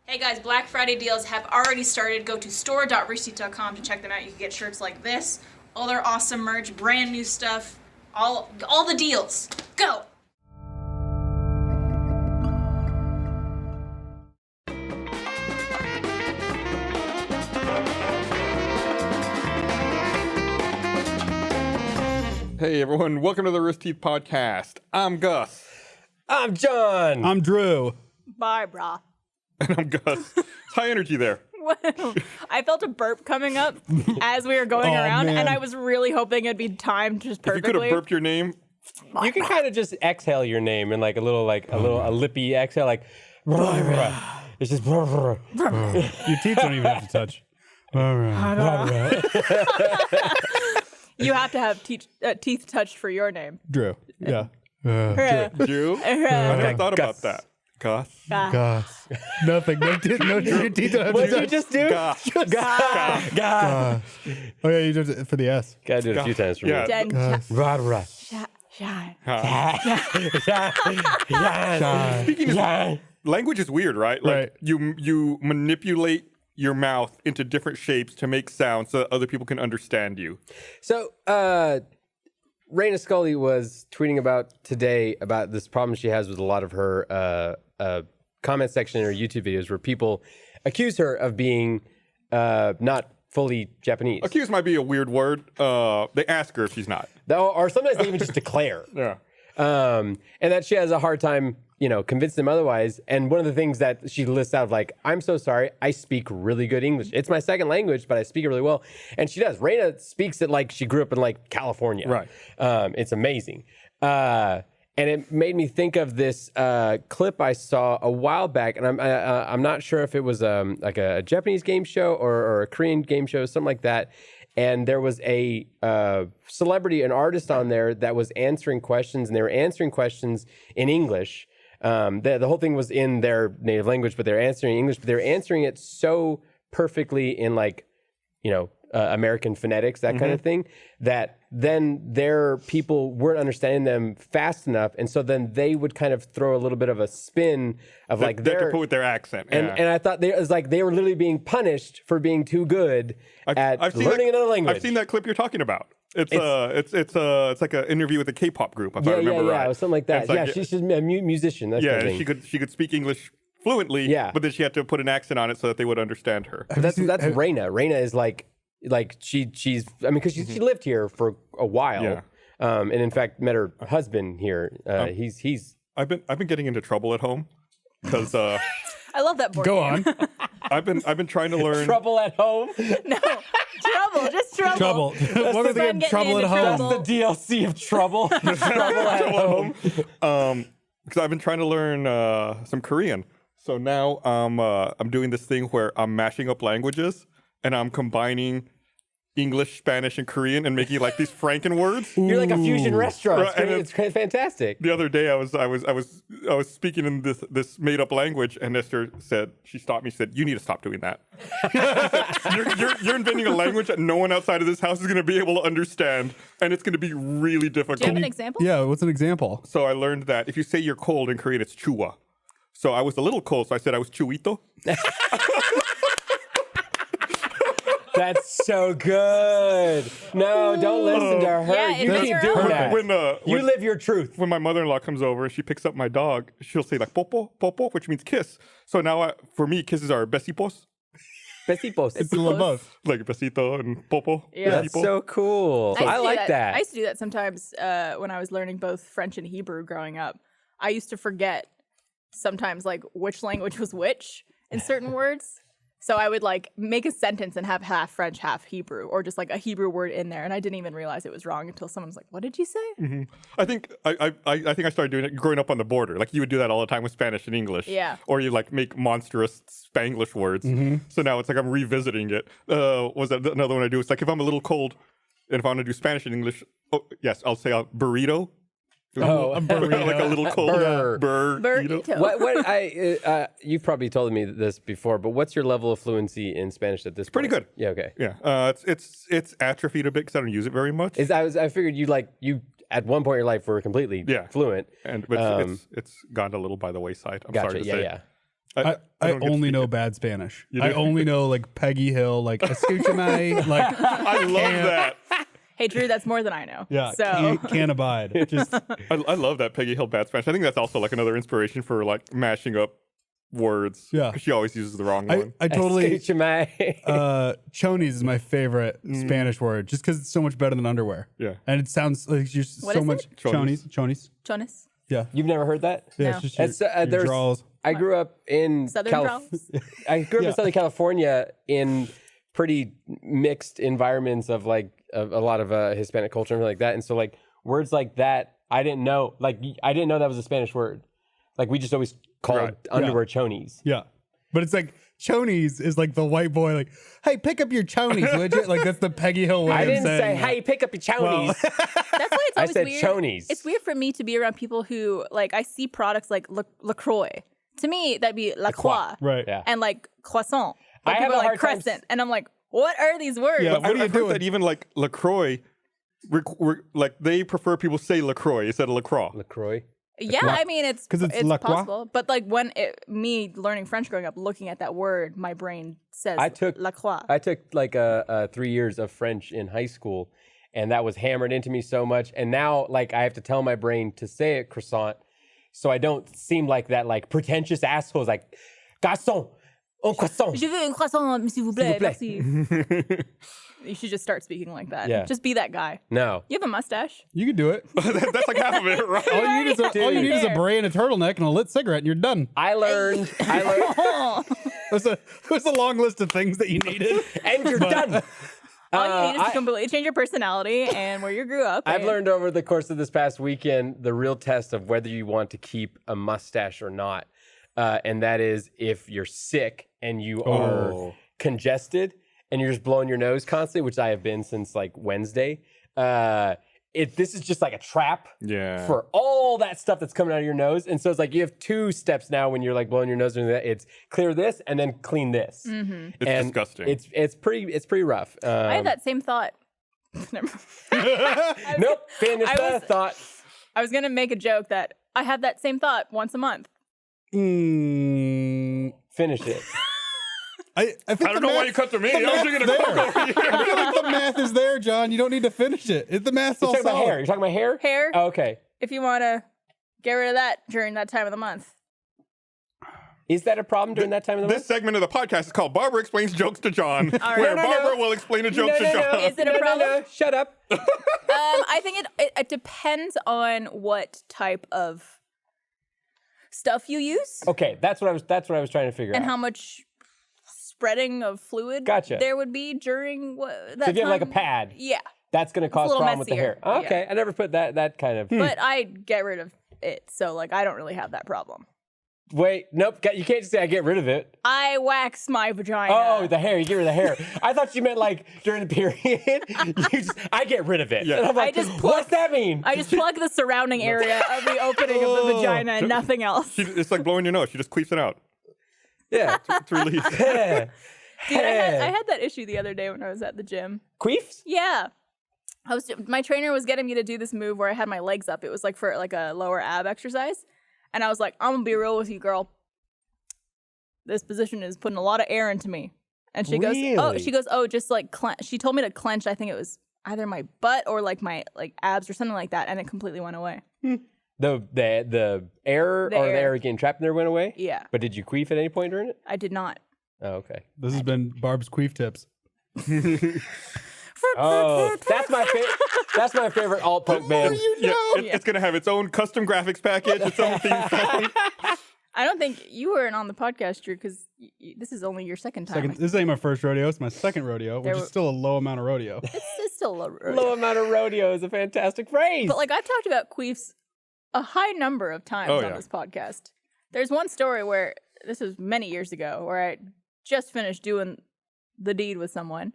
Hey guys, Black Friday deals have already started. Go to store.roosterteeth.com to check them out. You can get shirts like this, all their awesome merch, brand new stuff, all the deals. Go! Hey everyone, welcome to the Rooster Teeth podcast. I'm Gus. I'm John. I'm Drew. Bye, brah. And I'm Gus. It's high energy there. I felt a burp coming up as we were going around, man. and I was really hoping it'd be timed just If you perfectly. could have burped your name, You can kind of just exhale your name in like a lippy exhale, like it's just. Your teeth don't even have to touch. You have to have teeth touched for your name. Drew. Yeah. Drew. I never thought about that. Gus. Gosh. Nothing. No teeth don't have to What did you touch. just do? Gus. God. Oh yeah, you did it for the S. Gotta do it a few times for me. Yeah. Den- Shine. Speaking of, language is weird, right? Like Right. you manipulate your mouth into different shapes to make sounds so that other people can understand you. So, Raina Scully was tweeting about today about this problem she has with a lot of her comment section in her YouTube videos where people accuse her of being not fully Japanese. Accused might be a weird word. They ask her if she's not. Or sometimes they even just declare. Yeah. And that she has a hard time, convincing them otherwise. And one of the things that she lists out, like, I'm so sorry, I speak really good English. It's my second language, but I speak it really well. And she does. Raina speaks it like she grew up in, like, California. Right. It's amazing. And it made me think of this clip I saw a while back, and I'm not sure if it was like a Japanese game show or a Korean game show, something like that. And there was a celebrity, an artist on there that was answering questions, and they were answering questions in English. The whole thing was in their native language, but they're answering English, but they're answering it so perfectly in American phonetics, that kind of thing, that then their people weren't understanding them fast enough. And so then they would kind of throw a little bit of a spin of like They have to put with their accent. and I thought it was like they were literally being punished for being too good at learning another language. I've seen that clip you're talking about. It's like an interview with a K-pop group, if I remember right. Yeah, it was something like that. It's like- Yeah, she's just a musician. That's Yeah, the and thing. she could speak English fluently. Yeah. But then she had to put an accent on it so that they would understand her. That's Raina. Raina is like she's because she lived here for a while. Yeah. And in fact met her husband here. He's I've been getting into trouble at home because I love that board Go game. on. I've been trying to learn. trouble at home. No, trouble, just trouble. Trouble. What was fun again? getting Trouble at into home. trouble. The DLC of trouble. Trouble at home. Because I've been trying to learn some Korean. So now I'm doing this thing where I'm mashing up languages and I'm combining English, Spanish, and Korean and making like these Franken words. You're like a fusion restaurant. Right, and It's fantastic. The other day I was speaking in this made up language, and Esther she stopped me, said, "You need to stop doing that. you're inventing a language that no one outside of this house is going to be able to understand, and it's going to be really difficult." Do you have an example? Yeah, what's an example? So I learned that if you say you're cold in Korean, it's chuwa. So I was a little cold, so I said I was chuito. That's so good. No, don't listen to her. Yeah, you it's keep your doing own. that. You live your truth. When my mother-in-law comes over and she picks up my dog, she'll say like popo, popo, which means kiss. So now for me, kisses are besipos, Besipos. It's a little both. like besito and popo. Yeah. That's besipo. so cool. used to I do like that. I used to do that sometimes when I was learning both French and Hebrew growing up. I used to forget sometimes like which language was which in certain words. So I would like make a sentence and have half French, half Hebrew, or just like a Hebrew word in there, and I didn't even realize it was wrong until someone was like, "What did you say?" I think I started doing it growing up on the border. Like you would do that all the time with Spanish and English. Yeah. Or you like make monstrous Spanglish words. So now it's like I'm revisiting it. Was that another one I do? It's like if I'm a little cold, and if I want to do Spanish and English, yes, I'll say a burrito. Oh, A burrito. Like a little cold burrito. Burrito. You've probably told me this before, but what's your level of fluency in Spanish at this point? Pretty good. Yeah, okay. Yeah, it's atrophied a bit because I don't use it very much. I figured you at one point in your life were completely fluent. But it's gone a little by the wayside. I'm Gotcha. sorry to Yeah, say. yeah. I don't get to only speak know it. bad Spanish. You I do? only know like Peggy Hill, like escúchame, like I love that. Hey, Drew, that's more than I know. yeah, So can't abide. Just I love that Peggy Hill bad Spanish. I think that's also like another inspiration for like mashing up words. Yeah. Because she always uses the wrong one. I totally Escúchame. chonies is my favorite Spanish word, just because it's so much better than underwear. Yeah. and it sounds like you're What so is much it? chonies. Jonas. Yeah, You've never heard that? yeah. No. It's just your, It's, your there's- draws. I grew up in Southern draws? I grew up Yeah. in Southern California in pretty mixed environments of like a lot of Hispanic culture and like that. And so like words like that, I didn't know. Like I didn't know that was a Spanish word. Like we just always called Right. underwear chonies. Yeah, but it's like chonies is like the white boy, like, hey, pick up your chonies, would you? Like that's the Peggy Hill way I of didn't say, saying hey, pick up your chonies. That's why it's I always said weird. chonies. It's weird for me to be around people who like I see products like LaCroix. To me, that'd be La Croix. right. Yeah. And like croissant. But I have people a are like hard time crescent. And I'm like, what are these words? Yeah, what are you I've doing? heard that even like LaCroix, like they prefer people say LaCroix instead of LaCroix. LaCroix. Yeah, I mean it's 'Cause it's La Croix? possible. But like me learning French growing up, looking at that word, my brain says I took La Croix. I took like 3 years of French in high school, and that was hammered into me so much. And now, like, I have to tell my brain to say it croissant, so I don't seem like that like pretentious asshole. Like, garçon, un croissant. Je veux un croissant, s'il vous plaît. S'il vous Merci. You should just start speaking like that. Yeah. Just be that guy. No, You have a mustache. You can do it. That's like half of it, right? All you need is a Hair. beret and a turtleneck and a lit cigarette, and you're done. I learned, Oh. There's a long list of things that you needed. and you're done. All you need is to I- completely change your personality and where you grew up. I've and- learned over the course of this past weekend the real test of whether you want to keep a mustache or not. And that is if you're sick and you are congested and you're just blowing your nose constantly, which I have been since like Wednesday. This is just like a trap Yeah. for all that stuff that's coming out of your nose. And so it's like you have 2 steps now when you're like blowing your nose and that. It's clear this and then clean this. Mm-hmm. It's And disgusting. It's pretty rough. I had that same thought. Never mind. Nope, finish I the was- thought. I was gonna make a joke that I have that same thought once a month. Finish it. I think I don't know why you cut to me. I was thinking of there. Coke over here. I feel like the math is there, John. You don't need to finish it. The math's You're all talking about hair. solid. You're talking about hair? Hair. Oh, okay. If you want to get rid of that during that time of the month. Is that a problem during that time of the This month? segment of the podcast is called Barbara Explains Jokes to John, right. where No, Barbara will explain a joke to John. Is it a problem? Shut up. I think it depends on what type of stuff you use Okay, that's what I was trying to figure and out. how much spreading of fluid Gotcha. there would be during that So if you have like a time. pad, Yeah, that's going to cause little problem with the hair. messier. Okay, I never put that kind of. but I get rid of it, so like I don't really have that problem. Wait, nope. You can't just say I get rid of it. I wax my vagina. Oh, the hair. You get rid of the hair. I thought you meant like during the period. I get rid of it. Yeah. And I'm like, I just what's that mean? I just plug the surrounding area of the opening of the vagina and nothing else. It's like blowing your nose. She just queefs it out. yeah. It's released. Dude, I had that issue the other day when I was at the gym. Queefs? Yeah. My trainer was getting me to do this move where I had my legs up. It was like for like a lower ab exercise. And I was like, I'm gonna be real with you, girl. This position is putting a lot of air into me. And she goes, Really? just like she told me to clench. I think it was either my butt or like my like abs or something like that, and it completely went away. The air The or the air. air getting trapped in there went away? Yeah, But did you queef at any point during it? I did not. Oh, okay. This has been Barb's queef tips. Oh, that's my favorite alt punk band. Yeah, it's going to have its own custom graphics package, its own theme song. I don't think you weren't on the podcast, Drew, because this is only your second time. This ain't my first rodeo. It's my second rodeo, which is still a low amount of rodeo. It's still low. Low amount of rodeo is a fantastic phrase. But like I've talked about queefs a high number of times Oh, on yeah. this podcast. There's one story where this was many years ago where I just finished doing the deed with someone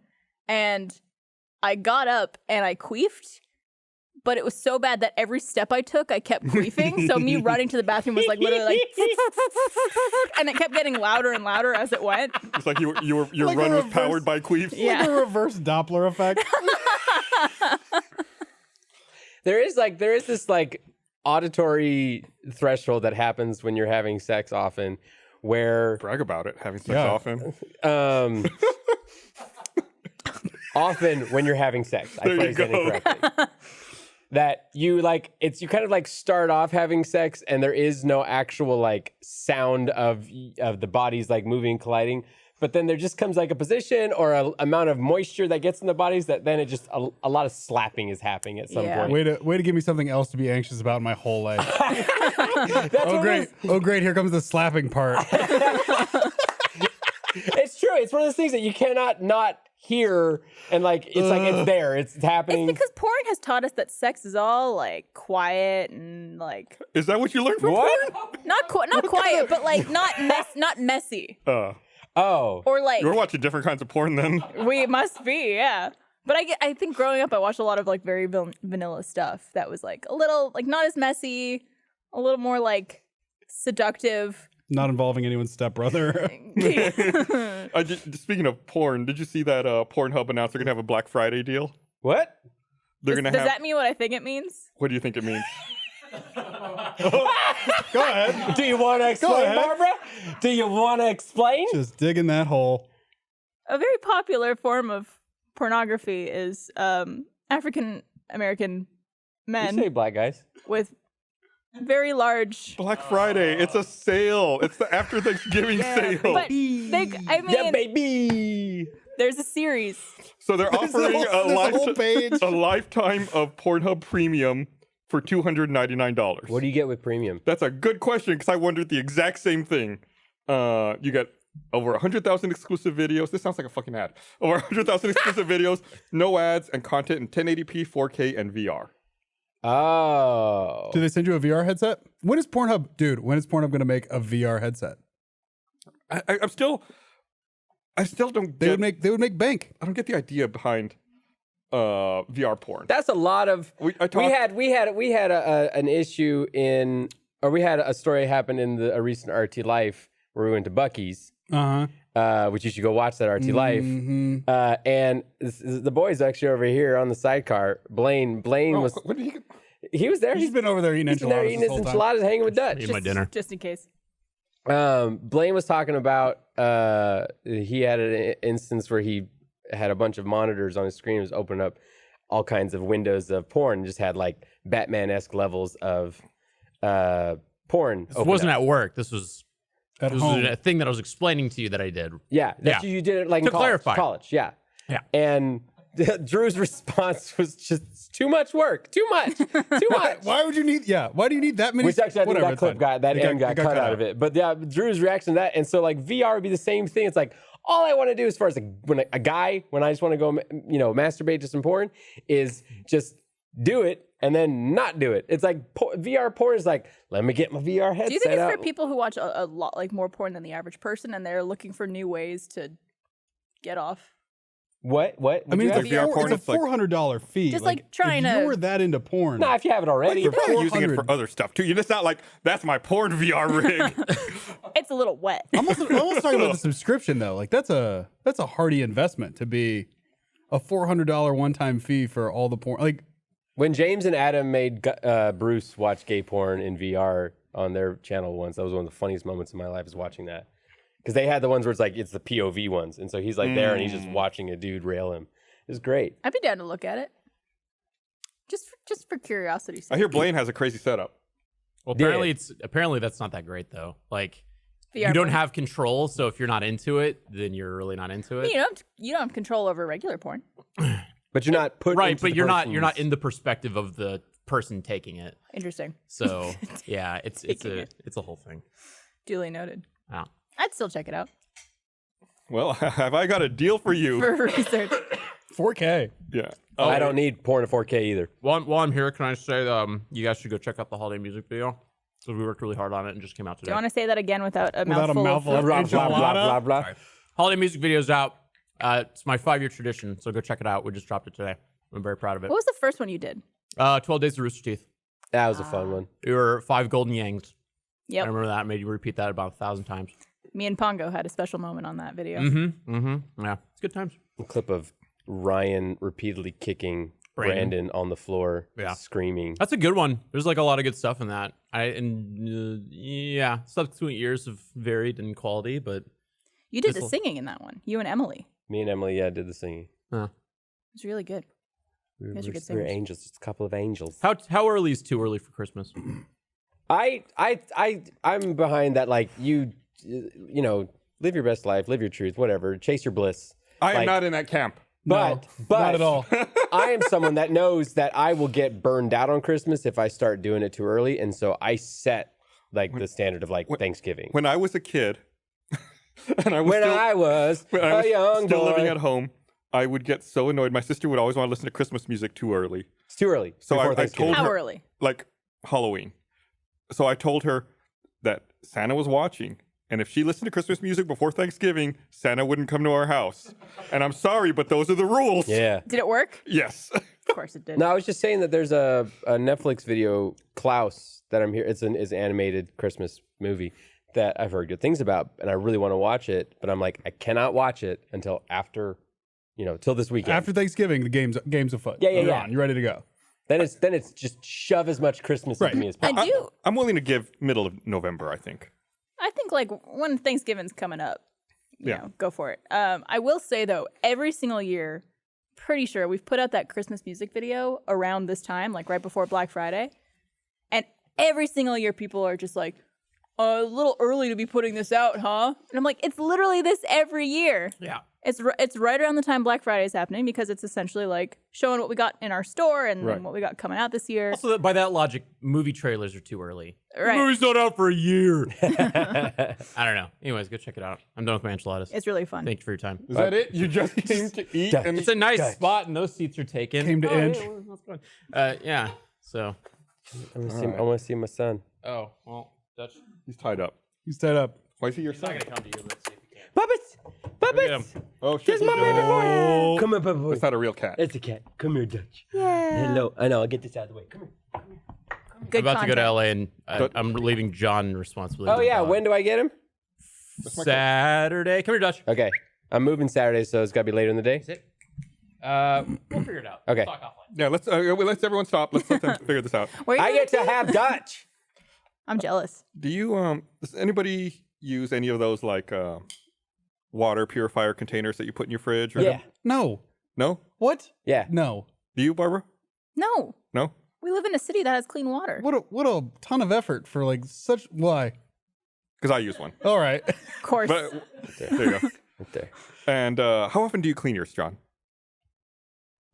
and I got up and I queefed, but it was so bad that every step I took, I kept queefing. So me running to the bathroom was like literally like, and it kept getting louder and louder as it went. It's like your Like run a was reverse- powered by queefs. Yeah. Like a reverse Doppler effect. there is this like auditory threshold that happens when you're having sex often where Brag about it. Having sex Yeah. often. often when you're having sex, I There you phrased that go. incorrectly. That you like, you kind of like start off having sex, and there is no actual like sound of the bodies like moving and colliding. But then there just comes like a position or a amount of moisture that gets in the bodies that then it just a lot of slapping is happening at some Yeah. point. Way to give me something else to be anxious about in my whole life. That's Oh what great. it is. Oh great, here comes the slapping part. It's true. It's one of those things that you cannot not hear, and like it's there. It's happening. It's because porn has taught us that sex is all like quiet and like Is that what you learned from What? porn? not quiet, but like not messy Oh, or like We're watching different kinds of porn then. we must be, yeah. But I think growing up, I watched a lot of like very vanilla stuff that was like a little like not as messy, a little more like seductive. Not involving anyone's stepbrother. Speaking of porn, did you see that Pornhub announced they're gonna have a Black Friday deal? what? They're Does gonna have. that mean what I think it means? What do you think it means? Go ahead. Do you want to explain, ahead. Barbara? Do you want to explain? Just digging that hole. A very popular form of pornography is African American You men say black guys. with very large. Black Friday. It's a sale. It's the after Thanksgiving sale. But I mean, Yeah, baby. there's a series. So they're offering There's a whole page. a lifetime of Pornhub Premium for $299. What do you get with premium? That's a good question because I wondered the exact same thing. You get over 100,000 exclusive videos. This sounds like a fucking ad. Over 100,000 exclusive videos, no ads, and content in 1080p, 4K, and VR. Oh. Do they send you a VR headset? When is Pornhub going to make a VR headset? I still don't They get. would make bank. I don't get the idea behind VR porn. That's a lot of. We had an issue in, or we had a story happen in a recent RT Life where we went to Bucky's, which you should go watch that RT Life. And the boys actually over here on the sidecar. Blaine was. What did He was there. He's been over there eating He's been there enchiladas eating this his whole time. enchiladas, hanging with Dutch. Eat my dinner. Just in case. Blaine was talking about he had an instance where he had a bunch of monitors on his screen, was opening up all kinds of windows of porn, and just had like Batman-esque levels of porn. This wasn't at work. This was At this home. was a thing that I was explaining to you that I did. Yeah, you did it like To in college. clarify. College, yeah. Yeah. And Drew's response was just too much work, too much, too much. Why would you need? Yeah. Why do you need that many? Which actually, I think Whatever, that it's clip fine. got that It end got cut out of it. But yeah, Drew's reaction to that, and so like VR would be the same thing. It's like all I want to do as far as like when a guy, when I just want to go, masturbate to some porn, is just do it and then not do it. It's like VR porn is like, let me get my VR headset Do you think it's out. for people who watch a lot like more porn than the average person, and they're looking for new ways to get off? What? I mean, Would it's you a ask? VR porn, it's a it's like- $400 fee. Just, like, trying if to- you're that into porn. Nah, if you have it already. You're probably using it 400. for other stuff too. It's not like that's my porn VR rig. It's a little wet. I'm also talking about the subscription though. Like that's a hardy investment to be a $400 one-time fee for all the porn. Like When James and Adam made Bruce watch gay porn in VR on their channel once, that was one of the funniest moments of my life is watching that. Because they had the ones where it's the POV ones. And so he's like there and he's just watching a dude rail him. It was great. I'd be down to look at it. Just for curiosity's I sake. hear Blaine has a crazy setup. Well, Yeah. apparently that's not that great though. Like VR you don't porn. have control, so if you're not into it, then you're really not into it. You don't have control over regular porn. But you're not put Right, into but the you're not person's- in the perspective of the person taking it. Interesting. So yeah, it's Taking it. a whole thing. Duly noted. Wow. I'd still check it out Well, have I got a deal for you? for research. 4K. Yeah. I don't need porn in 4K either. While I'm here, can I say you guys should go check out the holiday music video? So we worked really hard on it and just came out Do today. you want to say that again without a Without a mouthful of Blah, blah, blah, blah, enchilada. blah. Holiday music video's out. It's my 5-year tradition, so go check it out. We just dropped it today. I'm very proud of it. What was the first one you did? 12 Days of Rooster Teeth. That was a fun one. We were 5 golden yangs. I Yep. remember that. I made you repeat that about 1,000 times. Me and Pongo had a special moment on that video. Yeah, it's good times. A clip of Ryan repeatedly kicking Brandon on the floor Yeah. screaming. That's a good one. There's like a lot of good stuff in that. Yeah, subsequent years have varied in quality, but You did the This'll- singing in that one. You and Emily. Me and Emily, did the singing. huh. It was really good. We guys are good we're singers. angels, just a couple of angels. How early is too early for Christmas? I'm behind that. Like you know, live your best life, live your truth, whatever, chase your bliss. I am Like, not in that camp. But Not at all. I am someone that knows that I will get burned out on Christmas if I start doing it too early, and so I set like the standard of like Thanksgiving. When I was a kid, and I was When still, I was when I was a young still boy, living at home, I would get so annoyed. My sister would always want to listen to Christmas music too early. it's too early. So before I Thanksgiving. told How her, early? like Halloween. So I told her that Santa was watching. And if she listened to Christmas music before Thanksgiving, Santa wouldn't come to our house. And I'm sorry, but those are the rules. Yeah. Did it work? Yes. Of course it did. No, I was just saying that there's a Netflix video, Klaus, that I'm here. It's an animated Christmas movie that I've heard good things about, and I really want to watch it. But I'm like, I cannot watch it until after, till this weekend. After Thanksgiving, the game's afoot. Yeah, You're yeah. on. You're ready to go. Then it's just shove as much Christmas into me as I possible. do. I'm willing to give middle of November, I think. I think like when Thanksgiving's coming up, you Yeah. know, go for it. I will say though, every single year, pretty sure we've put out that Christmas music video around this time, like right before Black Friday, and every single year people are just like, a little early to be putting this out, huh? And I'm like, it's literally this every year. Yeah. It's right around the time Black Friday is happening because it's essentially like showing what we got in our store and Right. what we got coming out this year. Also, by that logic, movie trailers are too early. Right. The movie's not out for a year. I don't know. Anyways, go check it out. I'm done with my enchiladas. It's really fun. Thank you for your time. Is that it? You just came to eat and It's a nice spot, and those seats are taken. Came to inch. Yeah, well, that's fine. Yeah. So. I want to see my son. Oh well, Dutch. he's tied up. He's tied up. Why is he your He's not son? gonna come to you. Let's see if he can. Puppets! Look at Puppets! him. Oh, shit. Here's my baby boy! Come here, puppet boy. That's not a real cat. It's a cat. Come here, Dutch. Yeah. Hello. I know. I'll get this out of the way. Come here. Good I'm about to go to content. LA, and I'm leaving John responsibility. Oh to the yeah. dog. When do I get him? Saturday. Come here, Dutch. Okay. I'm moving Saturday, so it's got to be later in the day. Is it? We'll figure it out. Okay. We'll talk offline. Yeah, let's everyone stop. Let's let them figure this out. Where are you I get going to have Dutch. I'm jealous. Do you does anybody use any of those like water purifier containers that you put in your fridge? Or Yeah. No. No? What? Yeah. No. Do you, Barbara? No, No? we live in a city that has clean water. What a ton of effort for like such. Why? Because I use one. All right. Of course. But there you go. Right there. And how often do you clean yours, John?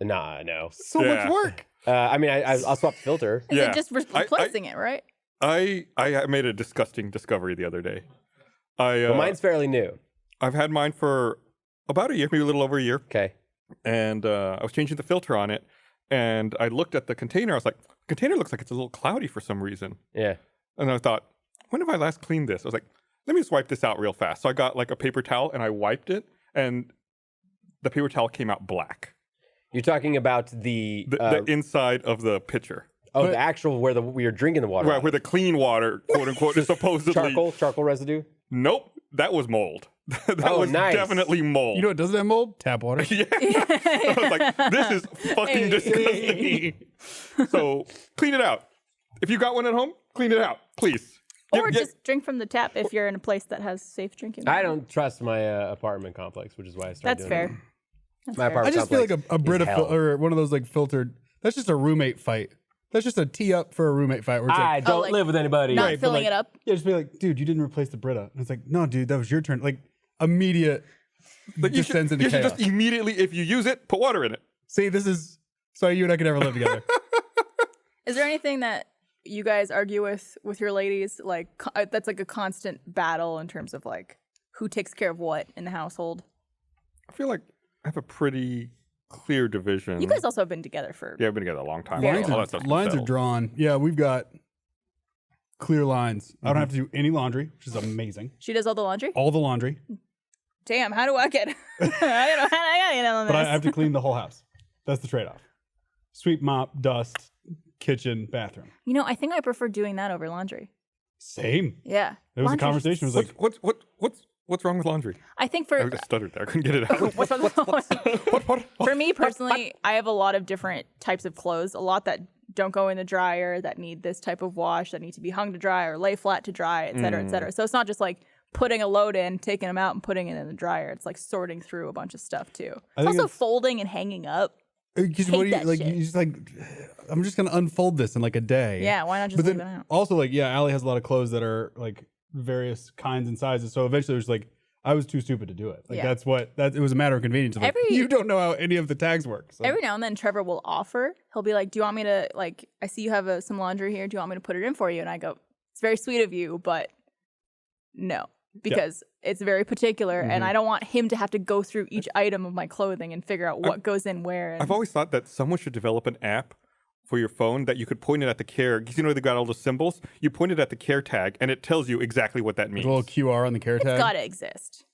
Nah, no. So Yeah. much work. I mean, I'll swap the filter. Is Yeah. it just replacing it, right? I made a disgusting discovery the other day. Well, mine's fairly new. I've had mine for about a year, maybe a little over a year. Okay. And I was changing the filter on it. And I looked at the container. I was like, the container looks like it's a little cloudy for some reason. Yeah. And I thought, when have I last cleaned this? I was like, let me just wipe this out real fast. So I got like a paper towel and I wiped it. And the paper towel came out black. You're talking about the The inside of the pitcher. the actual where we are drinking the water. Right, out where of. the clean water, quote unquote, is supposedly. charcoal residue. Nope, that was mold. That Oh, was nice. definitely mold. You know what doesn't have mold? Tap water. Yeah. I was like, this is fucking disgusting. So clean it out. If you got one at home, clean it out, please. Or Yeah, just drink from the tap if you're in a place that has safe drinking I water. don't trust my apartment complex, which is why I started That's doing fair. That's My fair. apartment I just feel like complex a Brita is hell. or one of those like filtered. That's just a roommate fight. That's just a tee up for a roommate fight. Where it's I like, don't like, live with anybody. not Right, but filling like- it up. yeah, just be like, dude, you didn't replace the Brita. And it's like, no, dude, that was your turn. Like immediate. But you descends should into chaos. just immediately, if you use it, put water in it. See, this is so you and I could never live together. Is there anything that you guys argue with your ladies like that's like a constant battle in terms of like who takes care of what in the household? I feel like I have a pretty clear division. You guys also have been together for Yeah, I've been together a long time. Very All that stuff's been Lines are settled. drawn. Yeah, we've got clear lines. I don't have to do any laundry, which is amazing. She does all the laundry? All the laundry, Damn, how do I get I don't know how I get in on this. but I have to clean the whole house. That's the trade-off. Sweep, mop, dust, kitchen, bathroom. You know, I think I prefer doing that over laundry. Same. Yeah. There was a Laundry conversation. It was like, What's What's wrong with laundry? I think I just stuttered there. I couldn't get it out. for me personally, I have a lot of different types of clothes. A lot that don't go in the dryer, that need this type of wash, that need to be hung to dry or lay flat to dry, et cetera, et cetera. So it's not just like putting a load in, taking them out, and putting it in the dryer. It's like sorting through a bunch of stuff too. It's also folding and hanging up. Because what do you like? You just like, I'm just gonna unfold this in like a day. Yeah, why not just leave it out? Also, like, yeah, Allie has a lot of clothes that are like various kinds and sizes. So eventually, it was like, I was too stupid to do it. Like it was a matter of convenience. Like, you don't know how any of the tags work. So. Every now and then, Trevor will offer. He'll be like, "Do you want me to like? I see you have some laundry here. Do you want me to put it in for you?" And I go, "It's very sweet of you, but no." Because it's very particular, and I don't want him to have to go through each item of my clothing and figure out what goes in where. And I've always thought that someone should develop an app for your phone that you could point it at the care. Because they got all the symbols. You point it at the care tag, and it tells you exactly what that means. A little QR on the care tag. It's gotta exist.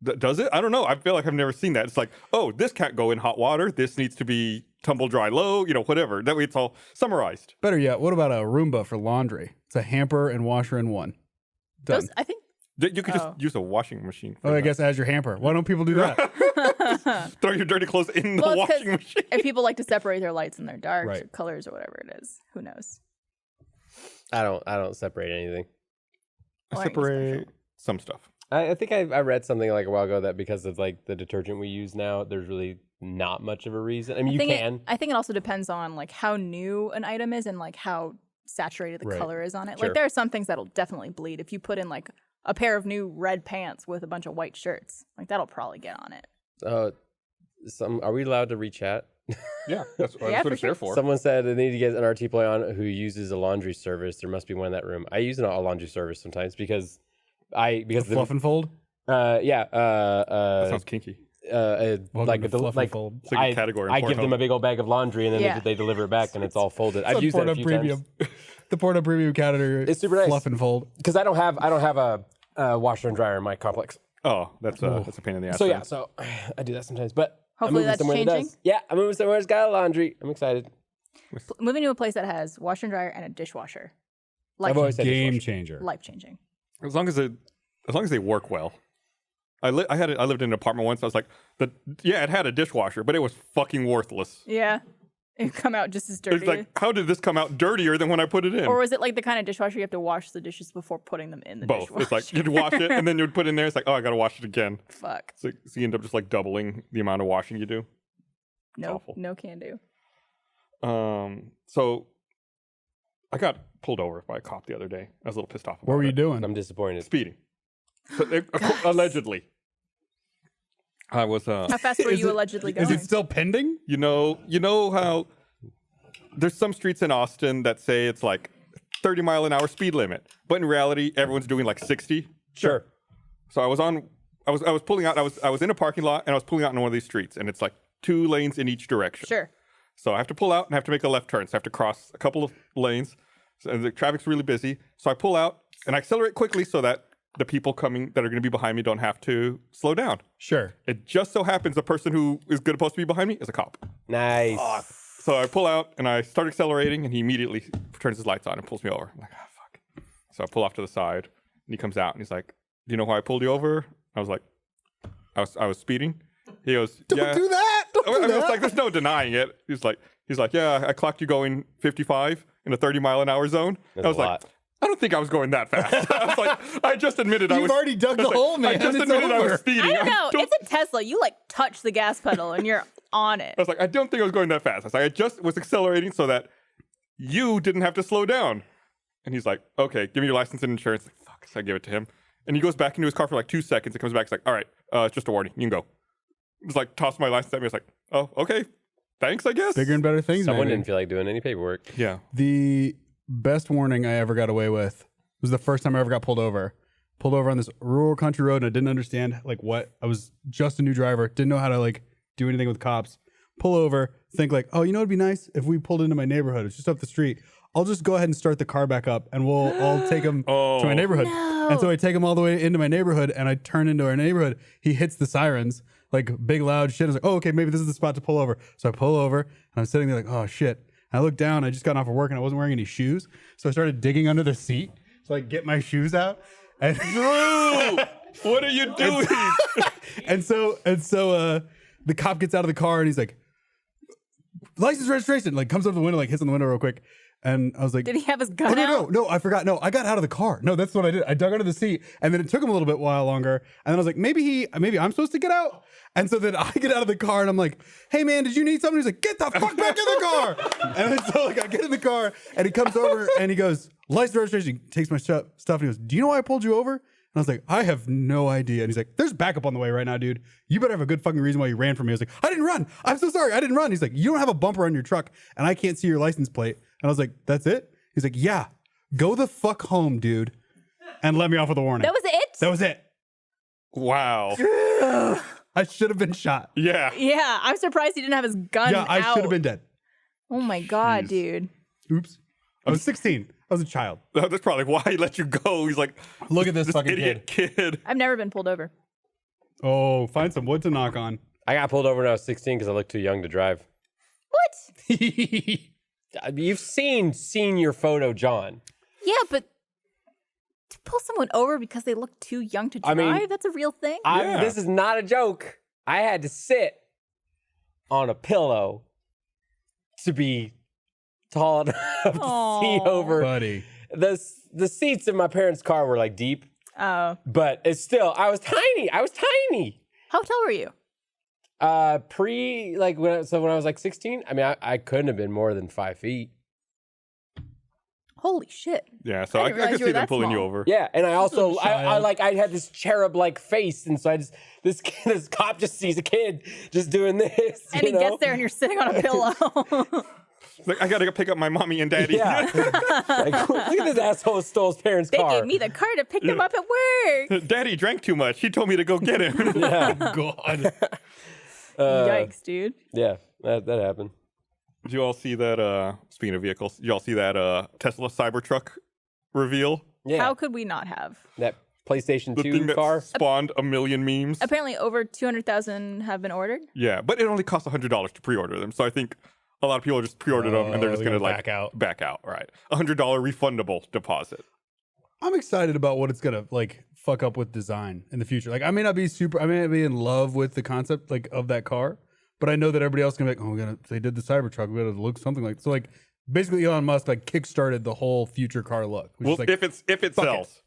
Does it? I don't know. I feel like I've never seen that. It's like, oh, this can't go in hot water. This needs to be tumble dry low. Whatever. That way, it's all summarized. Better yet, what about a Roomba for laundry? It's a hamper and washer in one. Done. Those, I think. You could just use a washing machine. I guess as your hamper. Why don't people do that? Throw your dirty clothes in the washing machine. If people like to separate their lights and their darks or colors or whatever it is, who knows? I don't separate anything. I separate some stuff. I think I read something like a while ago that because of like the detergent we use now, there's really not much of a reason. I mean, you can. I think it also depends on like how new an item is and like how saturated the color is on it. Sure. Like there are some things that'll definitely bleed. If you put in like a pair of new red pants with a bunch of white shirts, like that'll probably get on it. Are we allowed to rechat? Yeah, that's what it's there for. Someone said they need to get an RT play on who uses a laundry service. There must be one in that room. I use a laundry service sometimes because fluff and fold. That sounds kinky. Like fold. It's like a category. I give them a big old bag of laundry and then they deliver it back and it's all folded. I've used that a few times. The Pornhub Premium category. It's super nice. Fluff and fold. Because I don't have a washer and dryer in my complex. Oh, that's a pain in the ass. So yeah, so I do that sometimes. But hopefully that's changing. Yeah, I'm moving somewhere that's got laundry. I'm excited. Moving to a place that has washer and dryer and a dishwasher. I've always said game changer. Life changing. As long as they work well. I lived in an apartment once. I was like, it had a dishwasher, but it was fucking worthless. Yeah. It come out just as dirty. It's like, how did this come out dirtier than when I put it in? Or was it like the kind of dishwasher you have to wash the dishes before putting them in the Both. dishwasher? It's like you'd wash it and then you'd put it in there. It's like, oh, I gotta wash it again. Fuck. So you end up just like doubling the amount of washing you do. Awful. No can do. So I got pulled over by a cop the other day. I was a little pissed off. What were you doing? I'm disappointed. Speeding. So allegedly. I was. How fast were you allegedly going? Is it still pending? You know how there's some streets in Austin that say it's like 30-mile-an-hour speed limit, but in reality, everyone's doing like 60. Sure. So I was pulling out. I was in a parking lot and I was pulling out on one of these streets, and it's like 2 lanes in each direction. Sure. So I have to pull out and I have to make a left turn. So I have to cross a couple of lanes, and the traffic's really busy. So I pull out and I accelerate quickly so that the people coming that are going to be behind me don't have to slow down. Sure. It just so happens the person who is supposed to be behind me is a cop. Nice. So I pull out and I start accelerating, and he immediately turns his lights on and pulls me over. I'm like, ah, fuck. So I pull off to the side, and he comes out and he's like, "Do you know why I pulled you over?" I was like, I was speeding. He goes, "Yeah." Do that. Don't do I that. was like, "There's no denying it." He's like, "Yeah, I clocked you going 55 in a 30-mile-an-hour zone." That's I was a like, lot. I don't think I was going that fast. I was like, I just admitted I was. You've already dug the hole, man. I just It's admitted I over. was speeding. I don't know. It's a Tesla. You like touch the gas pedal and you're on it. I was like, I don't think I was going that fast. I was like, I just was accelerating so that you didn't have to slow down. And he's like, okay, give me your license and insurance. Like, fuck. So I give it to him. And he goes back into his car for like 2 seconds. He comes back. He's like, all right, it's just a warning. You can go. He's like, toss my license at me. I was like, oh, okay. Thanks, I guess. Bigger and better things, Someone maybe. didn't feel like doing any paperwork. Yeah. The best warning I ever got away with was the first time I ever got pulled over. Pulled over on this rural country road, and I didn't understand like what. I was just a new driver, didn't know how to like do anything with cops. Pull over, think like, oh, you know, it'd be nice if we pulled into my neighborhood. It's just up the street. I'll just go ahead and start the car back up, and I'll take him to my neighborhood. No. And so I take him all the way into my neighborhood, and I turn into our neighborhood. He hits the sirens, like big loud shit. I was like, oh, okay, maybe this is the spot to pull over. So I pull over, and I'm sitting there like, oh shit. And I look down. I just got off of work, and I wasn't wearing any shoes. So I started digging under the seat. So I get my shoes out. And What are you doing? And so the cop gets out of the car and he's like, license registration, like comes up to the window, like hits on the window real quick. And I was like, Did he have his gun out? No, I forgot. No, I got out of the car. No, that's what I did. I dug under the seat, and then it took him a little bit while longer. And then I was like, maybe I'm supposed to get out. And so then I get out of the car, and I'm like, hey man, did you need something? He's like, get the fuck back in the car. And then so like I get in the car, and he comes over and he goes, license registration. He takes my stuff and he goes, do you know why I pulled you over? And I was like, I have no idea. And he's like, there's backup on the way right now, dude. You better have a good fucking reason why you ran from me. I was like, I didn't run. I'm so sorry. I didn't run. He's like, you don't have a bumper on your truck, and I can't see your license plate. And I was like, that's it? He's like, yeah, go the fuck home, dude. And let me off with a warning. That was it? That was it. Wow. I should have been shot. Yeah. Yeah, I'm surprised he didn't have his gun Yeah, I out. should have been dead. Oh my God, Jeez. dude. Oops. I was 16. I was a child. That's probably why he let you go. He's like, Look at this fucking idiot kid. I've never been pulled over. Oh, find some wood to knock on. I got pulled over when I was 16 because I looked too young to drive. What? You've seen senior photo John. Yeah, but to pull someone over because they look too young to drive, I mean, that's a real thing? Yeah. This is not a joke. I had to sit on a pillow to be tall enough to see Aw. over. Buddy. The seats in my parents' car were like deep, Oh. but it's still, I was tiny. How tall were you? When I was like 16, I mean, I couldn't have been more than 5 feet. Holy shit. Yeah, so I I didn't realize could you see were them that pulling you small. over. Yeah, and I also, Child. I had this cherub-like face, and so this cop just sees a kid just doing this, And you he know? gets there and you're sitting on a pillow. He's like, I gotta go pick up my mommy and daddy. Yeah. Like, look at this asshole who stole his parents' They car. gave me the car to pick them up at work. Daddy drank too much. He told me to go get him. God. Yikes, dude. Yeah, that happened. Did you all see that? Speaking of vehicles, did you all see that Tesla Cybertruck reveal? Yeah, How could we not have? that PlayStation The 2 thing that car. spawned a million memes. Apparently over 200,000 have been ordered. Yeah, but it only costs $100 to pre-order them. So I think a lot of people just pre-ordered them and they're just they're gonna gonna like back out. right? $100 refundable deposit. I'm excited about what it's gonna like fuck up with design in the future. Like I may not be in love with the concept like of that car, but I know that everybody else can be like, oh, they did the Cybertruck, we gotta look something like so. Like basically, Elon Musk like kickstarted the whole future car look. Which Well, is like, if it fuck sells,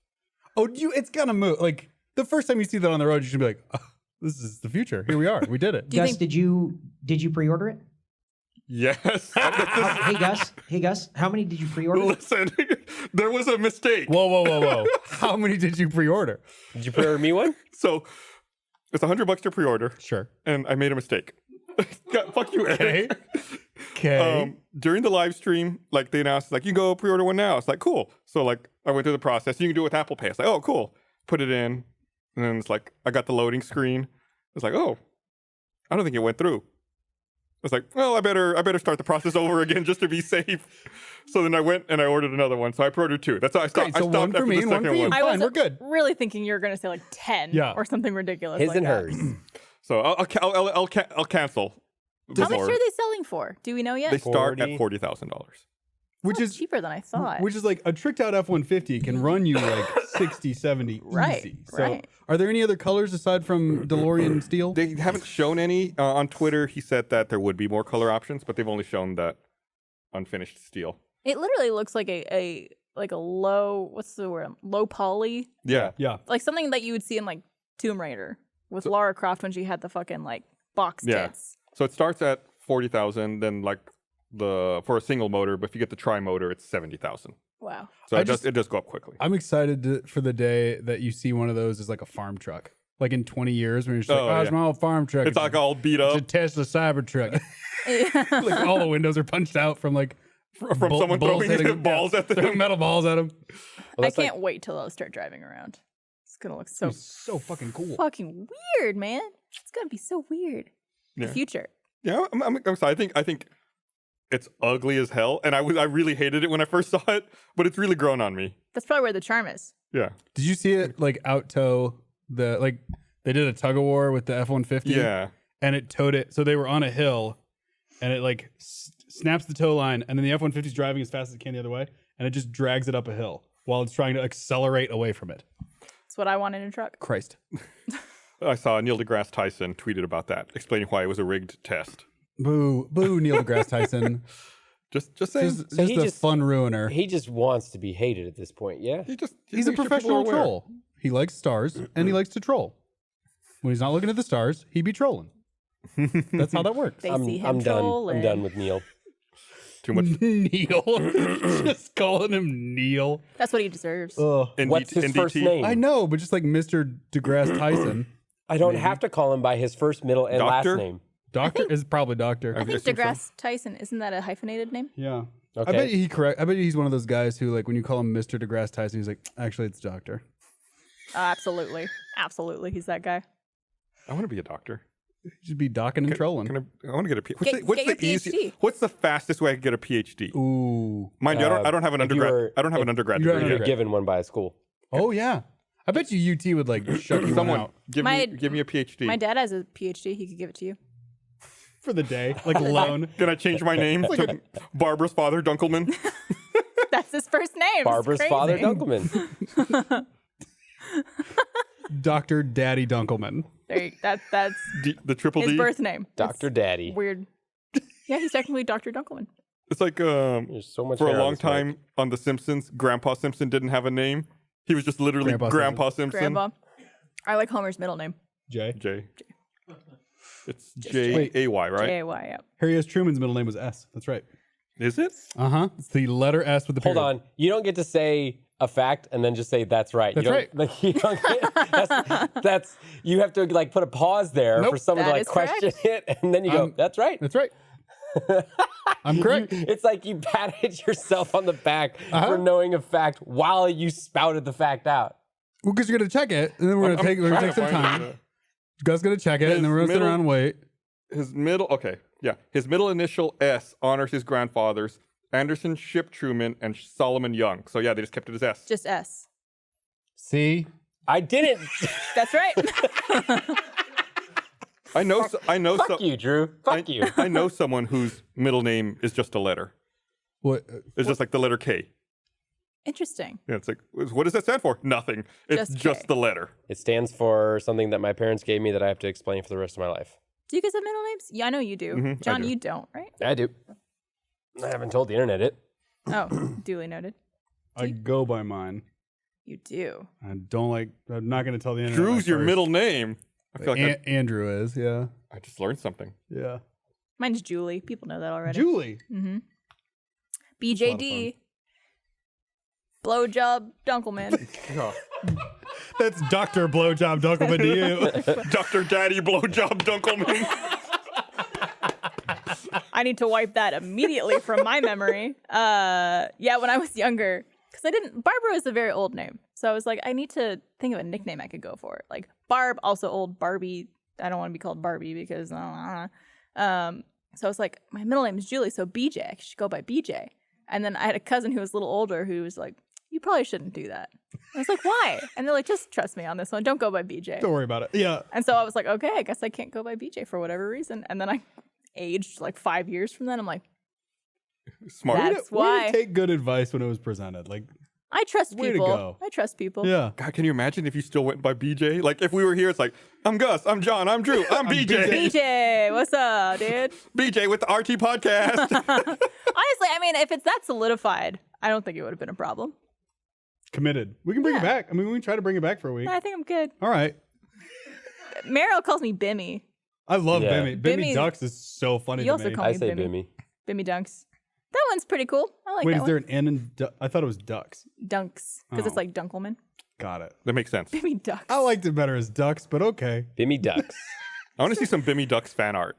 it's gonna move. Like the first time you see that on the road, you should be like, oh, this is the future. Here we are. We did it. Do you Gus, think- did you pre-order it? yes. Hey Gus, how many did you pre-order? Listen, there was a mistake. Whoa. How many did you pre-order? Did you pre-order me one? So it's $100 to pre-order, Sure. and I made a mistake. God, fuck you, Okay. Eric. Okay. During the live stream, like they announced, like you can go pre-order one now. It's like cool. So like I went through the process. You can do it with Apple Pay. It's like, oh, cool. Put it in, and then it's like I got the loading screen. It's like, oh, I don't think it went through. It's like, well, I better start the process over again just to be safe. So then I went and I ordered another one. So I pre-ordered 2. That's how I stopped. Great, so I stopped one for after me the and one second for you. I Fine, was we're good. really thinking you were going to say like 10 Yeah. or something ridiculous His like and that. hers. So I'll cancel. How much before. are they selling for? Do we know yet? They start at $40,000. $40,000. Which That's is cheaper than I thought. Which is like a tricked out F-150 can run you like 60, 70 Right, easy. So right. are there any other colors aside from DeLorean steel? They haven't shown any. On Twitter, he said that there would be more color options, but they've only shown that unfinished steel. It literally looks like a low, what's the word? Low poly. Yeah. Yeah. Like something that you would see in like Tomb Raider with Lara Croft when she had the fucking like box Yeah. tits. So it starts at 40,000, then like for a single motor, but if you get the tri-motor, it's 70,000. Wow. So I it does go up quickly. I'm excited for the day that you see one of those as like a farm truck. Like in 20 years when you're just like, Oh, oh, it's yeah. my old farm truck. It's like all beat it's a up Tesla Cybertruck. Like all the windows are punched out from like from someone throwing balls at throwing them. metal balls at them. I can't wait till those start driving around. It's gonna look so So fucking cool. fucking weird, man. It's gonna be so weird. Yeah. The future. Yeah, I'm excited. I think it's ugly as hell, and I really hated it when I first saw it, but it's really grown on me. That's probably where the charm is. Yeah. Did you see it like out tow the like they did a tug of war with the F-150? Yeah. And it towed it. So they were on a hill and it like snaps the tow line and then the F-150 is driving as fast as it can the other way and it just drags it up a hill while it's trying to accelerate away from it. That's what I want in a truck. Christ. I saw Neil deGrasse Tyson tweeted about that, explaining why it was a rigged test. Boo, Neil deGrasse Tyson. Just saying. Just a fun ruiner. He just wants to be hated at this point. Yeah. He's a makes sure people are professional aware. troll. He likes stars and he likes to troll. When he's not looking at the stars, he be trolling. That's how that works. They see him I'm done. trolling. I'm done with Neil. Too much. Neil. Just calling him Neil. That's what he deserves. What's his first name? I know, but just like Mr. deGrasse Tyson. I don't have to call him by his first, middle, and Doctor? last name. Doctor is probably doctor. I think assume so. DeGrasse Tyson, isn't that a hyphenated name? Yeah. Okay. I bet he's one of those guys who, like, when you call him Mr. deGrasse Tyson, he's like, actually, it's doctor. Absolutely. Absolutely. He's that guy. I want to be a doctor. Just be docking and trolling. I want to get a PhD. Get your PhD. What's the fastest way I can get a PhD? Ooh. Mind you, I don't have an if you undergrad. were- I don't have an undergrad you don't degree have yet. You're given one by a school. Oh, yeah. I bet you UT would, like, shut you one Someone out give me a PhD. My dad has a PhD. He could give it to you. for the day. Like, alone. Can I change my name to Barbara's father, Dunkelman? That's his first name. Barbara's It's father, crazy. Dunkelman. Dr. Daddy Dunkelman. There you, that's The triple his D. birth name. Dr. It's Daddy. weird. Yeah, he's technically Dr. Dunkelman. It's like There's so much for a hair on long this mic. time on The Simpsons, Grandpa Simpson didn't have a name. He was just literally Grandpa Grandpa Simpson. Grandpa. I like Homer's middle name. Jay. J. It's Jay. J-A-Y, right? J-A-Y, yeah. Harry S. Truman's middle name was S. That's right. Is it? Uh-huh. It's the letter S with the Hold period. on. You don't get to say a fact and then just say that's right. That's you don't, right. Like, you don't get, that's you have to like put a pause there Nope. for someone That to like is question it, and then you go, "That's right." That's right. I'm correct. It's like you patted yourself on the back for knowing a fact while you spouted the fact out. Well, because you're gonna check it, and then we're gonna take trying to some find time. it. You guys gonna check it, and then we're gonna sit middle- around and wait. His middle initial S honors his grandfathers, Anderson Ship Truman and Solomon Young. So yeah, they just kept it as S. Just S. See, I didn't. That's right. I know. Fuck you, Drew. Fuck you. I know someone whose middle name is just a letter. what? It's just like the letter K. Interesting. Yeah, it's like, what does that stand for? Nothing. It's Just just K. the letter. It stands for something that my parents gave me that I have to explain for the rest of my life. Do you guys have middle names? Yeah, I know you do. I John, do. you don't, right? I do. I haven't told the internet it. Oh, duly noted. I go by mine. You do. I don't like. I'm not gonna tell the internet. Drew's my your first. middle name. I feel like Andrew is. Yeah. I just learned something. Yeah. Mine's Julie. People know that already. Julie. Mm-hmm. That's a lot of BJD. Blowjob Dunkelman. That's Dr. Blowjob Dunkelman to you. Dr. Daddy Blowjob Dunkelman. I need to wipe that immediately from my memory. Yeah, when I was younger, because Barbara is a very old name. So I was like, I need to think of a nickname I could go for. Like Barb, also old. Barbie. I don't want to be called Barbie because, so I was like, my middle name is Julie, so BJ. I should go by BJ. And then I had a cousin who was a little older who was like, you probably shouldn't do that. I was like, why? And they're like, just trust me on this one. Don't go by BJ. Don't worry about it. Yeah. And so I was like, okay, I guess I can't go by BJ for whatever reason. And then I aged like 5 years from then. I'm like, Smart. That's Way why. to take good advice when it was presented. Like, I trust Way to people. go. I trust people. yeah. God, can you imagine if you still went by BJ? Like if we were here, it's like, I'm Gus, I'm John, I'm Drew, I'm BJ. BJ, what's up, dude? BJ with the RT podcast. Honestly, I mean, if it's that solidified, I don't think it would have been a problem. Committed. We can bring it Yeah. back. I mean, we can try to bring it back for a week. I think I'm good. All right. Meryl calls me Bimmy. I love Yeah. Bimmy. Bimmy Bimmy- Ducks is so funny You to also me. call I me say Bimmy. Bimmy. Bimmy Dunks. That one's pretty cool. I like Wait, that is one. there an N in I thought it was Ducks. Dunks, because it's Oh. like Dunkelman. Got it. That makes sense. Bimmy Ducks. I liked it better as Ducks, but okay. Bimmy Ducks. I want to see some Bimmy Ducks fan art.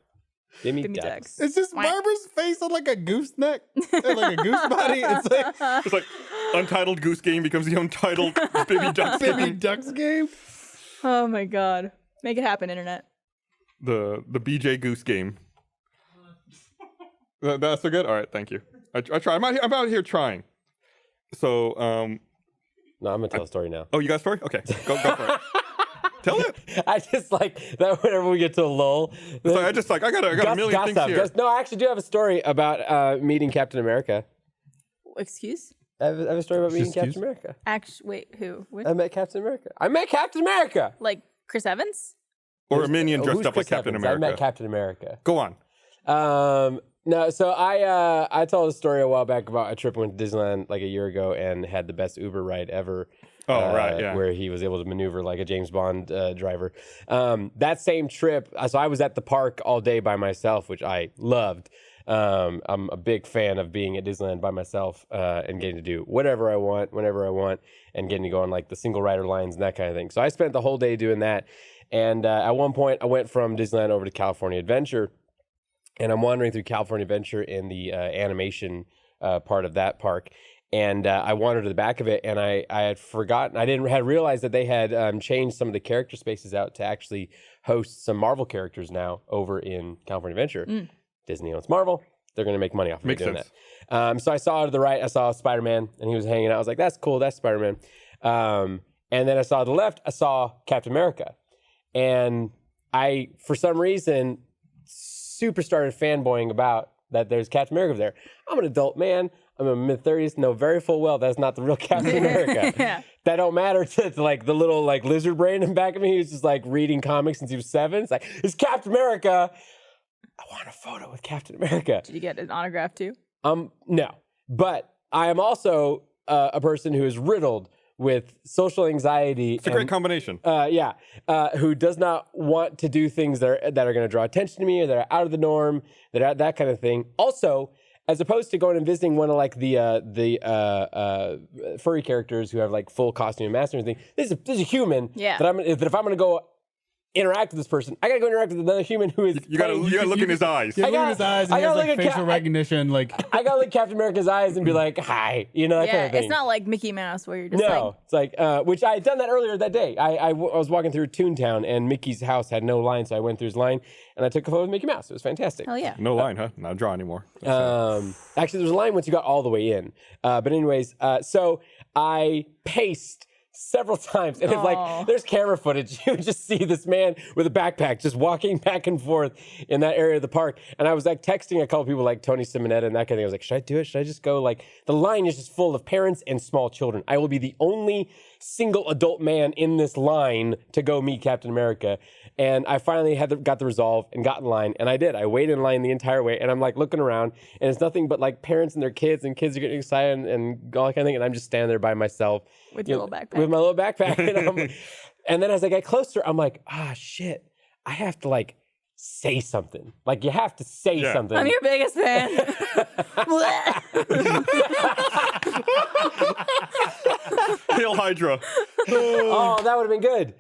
Bimmy Bimmy Ducks. Ducks. It's just Barbara's face on like a goose neck, and like a goose body. It's like It's like Untitled Goose Game becomes the Untitled Bimmy Ducks Bimmy game. Ducks game. Oh my god. Make it happen, internet. The BJ Goose Game. That's so good. All right, thank you. I try. I'm out here trying. So, No, I'm gonna tell a story now. oh, you got a story? Okay, go for it. Tell it. I just like that whenever we get to a lull. It's like, I got a million things here. No, I actually do have a story about meeting Captain America. Excuse? I have a story about meeting Excuse- Captain America. Actually, wait, who? Which? I met Captain America. I met Captain America. Like Chris Evans? Or a minion dressed Who's up like Chris Captain Evans? America. I met Captain America. Go on. No, so I told a story a while back about a trip I went to Disneyland like a year ago and had the best Uber ride ever. Oh, right, yeah. Where he was able to maneuver like a James Bond driver. That same trip, so I was at the park all day by myself, which I loved. I'm a big fan of being at Disneyland by myself and getting to do whatever I want, whenever I want, and getting to go on like the single rider lines and that kind of thing. So I spent the whole day doing that. And at one point, I went from Disneyland over to California Adventure. And I'm wandering through California Adventure in the animation part of that park. And I wandered to the back of it, and I had forgotten, had realized that they had changed some of the character spaces out to actually host some Marvel characters now over in California Adventure. Disney owns Marvel. They're going to make money off of Makes doing sense. that. So I saw to the right, I saw Spider-Man, and he was hanging out. I was like, that's cool, that's Spider-Man. And then I saw to the left, I saw Captain America. And I, for some reason, super started fanboying about that there's Captain America there. I'm an adult man. I'm in my mid-30s. Know very full well that's not the real Captain America. Yeah. That don't matter to like the little like lizard brain in the back of me who's just like reading comics since he was 7. It's like, it's Captain America. I want a photo with Captain America. Did you get an autograph too? No. But I am also a person who is riddled with social anxiety. It's a great combination. Who does not want to do things that are going to draw attention to me or that are out of the norm, that kind of thing. Also, as opposed to going and visiting one of like the furry characters who have like full costume and mask and everything, this is a human. Yeah. That if I'm going to go interact with this person, I gotta go interact with another human who is. You gotta look in his eyes. You I look in gotta- his eyes, I and he has gotta like look at facial Cap- recognition. Like, I gotta look Captain America's eyes and be like, "Hi," that kind Yeah, of thing. it's not like Mickey Mouse where you're just No, it's like, which I had done that earlier that day. I was walking through Toontown and Mickey's house had no line, so I went through his line and I took a photo with Mickey Mouse. It was fantastic. like, hell yeah. No line, huh? Not a draw anymore. Actually, there was a line once you got all the way in. But anyways, so I paced several times, and it's Aw. like there's camera footage. You just see this man with a backpack just walking back and forth in that area of the park. And I was like texting a couple people like Tony Simonetta and that kind of thing. I was like, should I do it? Should I just go? Like the line is just full of parents and small children. I will be the only single adult man in this line to go meet Captain America. And I finally got the resolve and got in line, and I did. I waited in line the entire way, and I'm like looking around, and it's nothing but like parents and their kids, and kids are getting excited and all that kind of thing, and I'm just standing there by myself With you your know, little backpack. with my little backpack, and then as I get closer, I'm like, shit, I have to like say something. Like you have to say Yeah. something. I'm your biggest fan. Hail Hydra. Oh, that would have been good.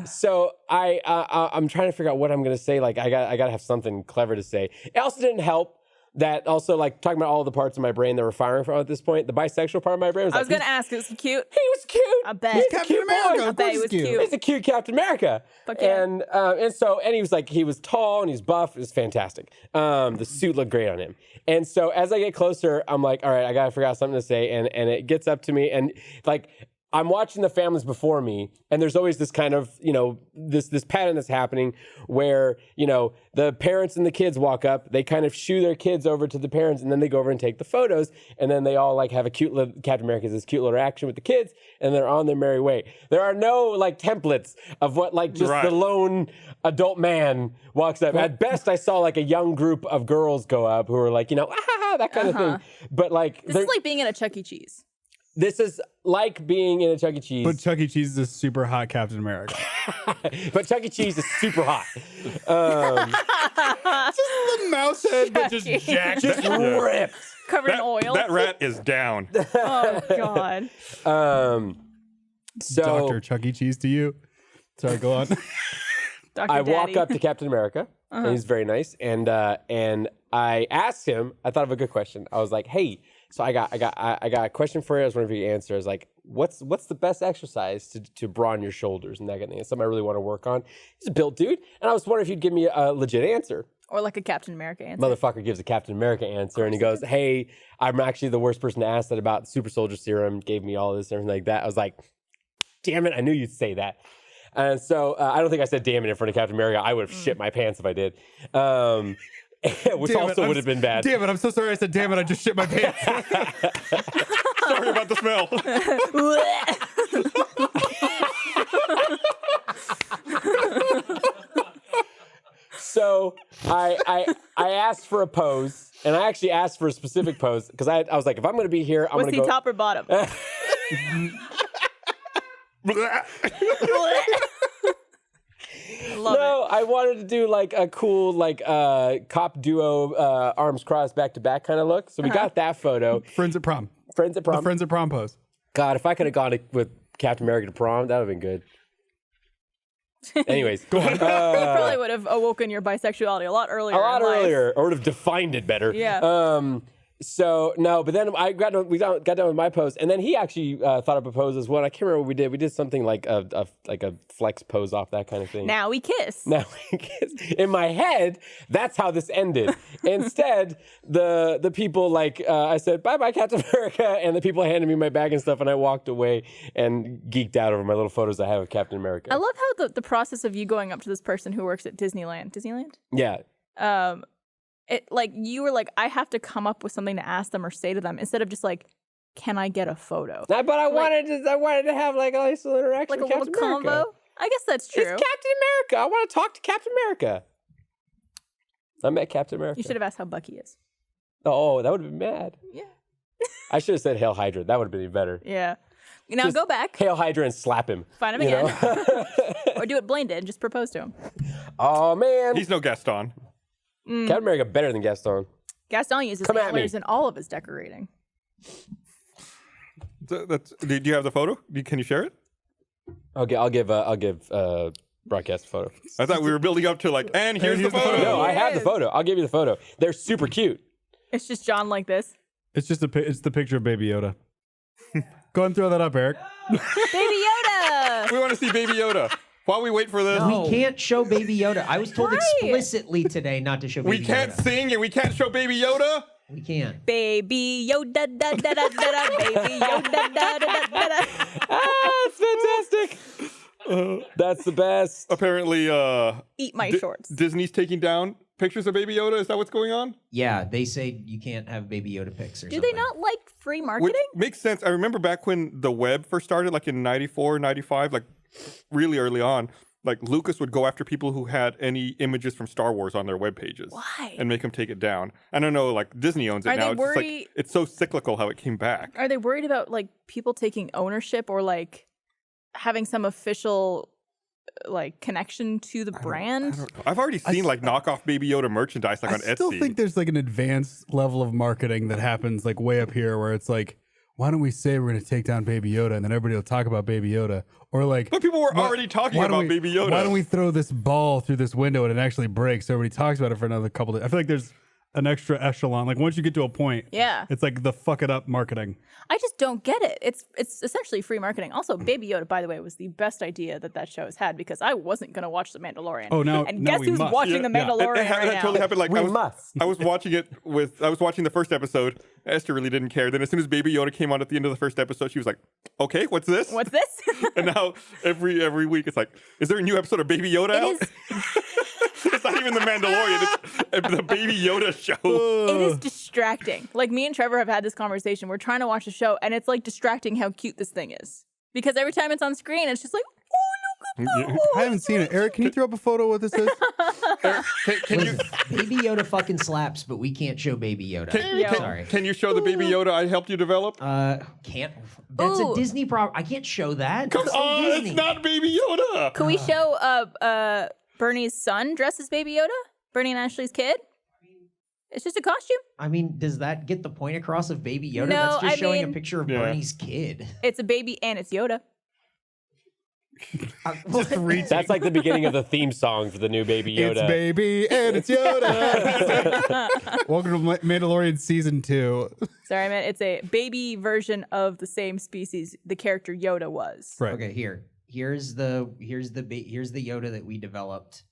So I'm trying to figure out what I'm gonna say. Like I gotta have something clever to say. It also didn't help that also like talking about all the parts of my brain that were firing from at this point. The bisexual part of my brain was I like, was gonna ask, is he cute? he was cute. I bet. He's a Captain cute America. boy. I Of bet course he was he's cute. cute. He's a cute Captain America. Fuck yeah. And so he was like, he was tall and he's buff. It was fantastic. The suit looked great on him. And so as I get closer, I'm like, all right, I gotta figure out something to say. And it gets up to me, and like I'm watching the families before me, and there's always this kind of, this pattern that's happening where, the parents and the kids walk up, they kind of shoo their kids over to the parents, and then they go over and take the photos, and then they all like have a cute little, Captain America has this cute little action with the kids, and they're on their merry way. There are no like templates of what like just Right. the lone adult man walks up. At best, I saw like a young group of girls go up who are like, that kind of thing. But like, This is like being in a Chuck E. Cheese. this is like being in a Chuck E. Cheese. but Chuck E. Cheese is a super hot Captain America. But Chuck E. Cheese is super hot. The mouse head, but just Chuck E. jacked. Just ripped. Covered in oil. That rat is down. Oh god. So Dr. Chuck E. Cheese to you. Sorry, go on. Dr. I Daddy. walk up to Captain America, and he's very nice. And I asked him. I thought of a good question. I was like, "Hey, so I got a question for you. I was wondering if you could answer. I was like, what's the best exercise to brawn your shoulders and that kind of thing? It's something I really want to work on." He's a built dude, and I was wondering if you'd give me a legit answer. Or like a Captain America answer. Motherfucker gives a Captain America answer, and he goes, "Hey, I'm actually the worst person to ask that about. Super Soldier Serum gave me all this and everything like that." I was like, "Damn it, I knew you'd say that." And so I don't think I said "damn it" in front of Captain America. I would have shit my pants if I did, which Damn it, also would have been bad. Damn it, I'm so sorry I said damn it, I just shit my pants. Sorry about the smell. So I asked for a pose, and I actually asked for a specific pose because I was like, if I'm going to be here, I'm Was going he to go. top or bottom? Love No, I wanted to do like a cool like cop duo arms crossed back to back kind of look. So we got that photo. Friends at prom. Friends at The prom. friends at prom pose. God, if I could have gone with Captain America to prom, that would have been good. Anyways, go on. it. Probably would have awoken your bisexuality a lot earlier. A lot in life. earlier, or would have defined it better. Yeah. So no, but then we got done with my pose, and then he actually thought up a pose as well. I can't remember what we did. We did something like a flex pose off, that kind of thing. Now we kiss. Now, in my head, that's how this ended. Instead, the people I said bye bye Captain America, and the people handed me my bag and stuff, and I walked away and geeked out over my little photos I have of Captain America. I love how the process of you going up to this person who works at Disneyland. Yeah. It like you were like, I have to come up with something to ask them or say to them instead of just like, can I get a photo? But I wanted to have like a nice little interaction Like a with little Captain America. combo. I guess that's true. It's Captain America. I want to talk to Captain America. I met Captain America. You should have asked how Bucky is. Oh, that would have been mad. Yeah. I should have said Hail Hydra. That would have been even better. Yeah. Now Just go back, Hail Hydra and slap him. find him you again, know? or do what Blaine did, just propose to him. Oh man, He's no Gaston. Captain America better than Gaston. Gaston uses Come at me. antlers in all of his decorating. Do you have the photo? Can you share it? Okay, I'll give broadcast a photo. I thought we were building up to like, and here's the here's the photo. photo. No, I have the Yes. photo. I'll give you the photo. They're super cute. It's just John like this. It's just it's the picture of Baby Yoda. Go ahead and throw that up, Eric. Baby Yoda! We want to see Baby Yoda. While we wait for this, We can't show Baby Yoda. I was told Why? explicitly today not to show Baby we can't Yoda. sing and we can't show Baby Yoda. We can't. Baby Yoda, da da da da da, baby Yoda, da da da da da. That's fantastic. That's the best. Apparently, Eat my shorts. Disney's taking down pictures of Baby Yoda. Is that what's going on? Yeah, they say you can't have Baby Yoda pics or Do something. they not like free Which marketing? makes sense. I remember back when the web first started, like in 94, 95, like really early on, like Lucas would go after people who had any images from Star Wars on their web pages. Why? And make them take it down. I don't know, like Disney owns it Are now. they It's just worried- like, it's so cyclical how it came back. Are they worried about like people taking ownership or like having some official like connection to the brand? I've already seen like knockoff Baby Yoda merchandise like I on Etsy. still think there's like an advanced level of marketing that happens like way up here where it's like, why don't we say we're going to take down Baby Yoda and then everybody will talk about Baby Yoda? Or like, But people were already talking why don't about Baby Yoda. Why don't we throw this ball through this window and it actually breaks? So everybody talks about it for another couple of days. I feel like there's an extra echelon. Like once you get to a point, Yeah. it's like the fuck it up marketing. I just don't get it. It's essentially free marketing. Also, Baby Yoda, by the way, was the best idea that show has had because I wasn't gonna watch The Mandalorian. Oh, now guess we who's must. watching The Yeah. Mandalorian It right now? totally happened. Like We I was, must. I was watching the first episode. Esther really didn't care. Then as soon as Baby Yoda came on at the end of the first episode, she was like, "Okay, what's this?" What's this? And now every week it's like, "Is there a new episode of Baby Yoda out?" is- It's not even the Mandalorian. It's the Baby Yoda show. It is distracting. Like me and Trevor have had this conversation. We're trying to watch the show, and it's like distracting how cute this thing is. Because every time it's on screen, it's just like, oh, look at that. I haven't seen it. Eric, can you throw up a photo of what this is? Can you Baby Yoda fucking slaps, but we can't show Baby Yoda. Sorry. can you show the Baby Yoda I helped you develop? Can't. That's Ooh. a Disney problem. I can't show that. Come That's so on, Disney. it's not Baby Yoda. Can we show Bernie's son dressed as Baby Yoda? Bernie and Ashley's kid? It's just a costume. I mean, does that get the point across of Baby Yoda? No, That's just I showing a mean- picture of Yeah. Bernie's kid. It's a baby and it's Yoda. That's like the beginning of the theme song for the new Baby Yoda. It's Baby and it's Yoda. Welcome to Mandalorian season 2. Sorry, man. It's a baby version of the same species the character Yoda was. Right. Okay, here's the Yoda that we developed.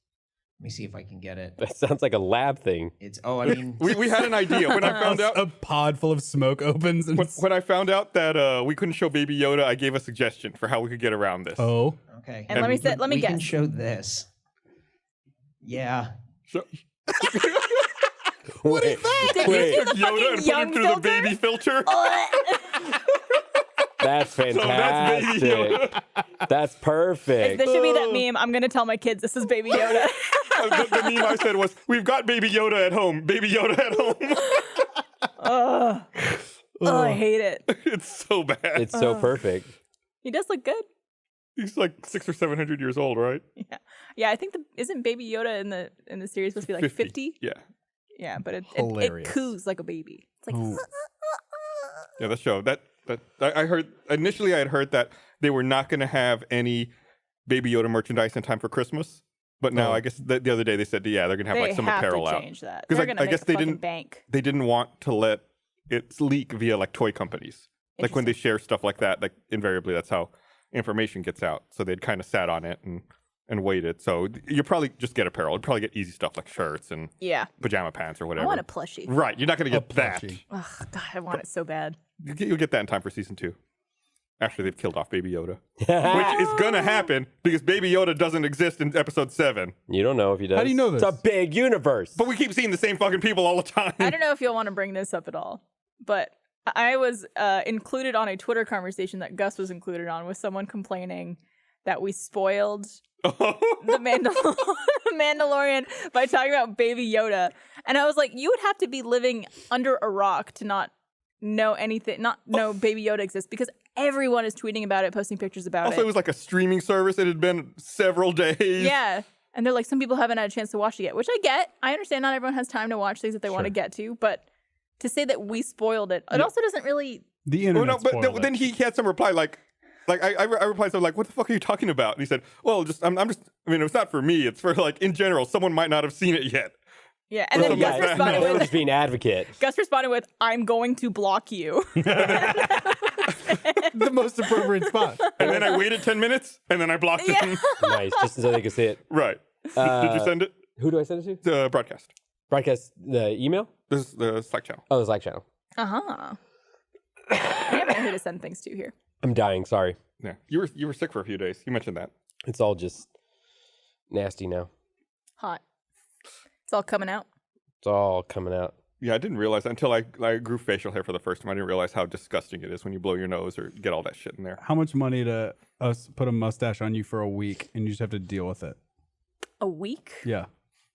Let me see if I can get it. That sounds like a lab thing. It's I mean, We had an idea when I found out A pod full of smoke opens and when I found out that we couldn't show Baby Yoda. I gave a suggestion for how we could get around this. oh. okay. And let me we guess. can show this. Yeah. So, What is Did you see the Yoda fucking and put young him through the filter? baby filter. That's Baby fantastic. Yoda. That's perfect. This should be that meme. I'm gonna tell my kids this is Baby Yoda. The meme I said was, "We've got Baby Yoda at home. Baby Yoda at home." Oh, I hate it. It's so bad. It's so perfect. He does look good. He's like 600 or 700 years old, right? Yeah. I think isn't Baby Yoda in the series supposed to be like 50? Yeah. Yeah, but it Hilarious. coos like a baby. It's like Yeah, that show. That I heard initially. I had heard that they were not going to have any Baby Yoda merchandise in time for Christmas, but now I guess the other day they said, yeah, they're going to have they like some have apparel to out. change that. 'Cause They're I gonna make guess a they fucking didn't- bank. They didn't want to let it leak via like toy companies. Like when they share stuff like that, like invariably that's how information gets out. So they'd kind of sat on it and waited. So you probably just get apparel. You'd probably get easy stuff like shirts and Yeah. pajama pants or I whatever. want a plushie. Right, you're not going to get that. plushie. Ugh, God, I want it so bad. You'll get that in time for season 2. After they've killed off Baby Yoda. Which is going to happen because Baby Yoda doesn't exist in episode 7. You don't know if he does. How do you know this? It's a big universe. But we keep seeing the same fucking people all the time. I don't know if you'll want to bring this up at all, but I was included on a Twitter conversation that Gus was included on with someone complaining that we spoiled the Mandalorian by talking about Baby Yoda. And I was like, you would have to be living under a rock to not know anything, not know Baby Yoda exists, because everyone is tweeting about it, posting pictures about Also, it. it was like a streaming service. It had been several days. Yeah. And they're like, some people haven't had a chance to watch it yet, which I get. I understand not everyone has time to watch things that they want to get to, but to say that we spoiled it, it also doesn't really. The Well, internet. no, but spoiled then it. he had some reply like I replied something like, "What the fuck are you talking about?" And he said, "Well, I'm just. I mean, it's not for me. It's for like in general. Someone might not have seen it yet." Yeah. And then Gus yeah, responded We're with, just being advocate. I'm going to block you. the most appropriate spot. And then I waited 10 minutes, and then I blocked him. Nice, just so they can see it. Right. Did you send it? Who do I send it to? The broadcast. Broadcast the email? This is the Slack channel. Oh, the Slack channel. Uh-huh. We never know who to send things to here. I'm dying. Sorry. Yeah. You were sick for a few days. You mentioned that. It's all just nasty now. Hot. It's all coming out. It's all coming out. Yeah, I didn't realize that until I grew facial hair for the first time. I didn't realize how disgusting it is when you blow your nose or get all that shit in there. How much money to us put a mustache on you for a week and you just have to deal with it? A week? Yeah.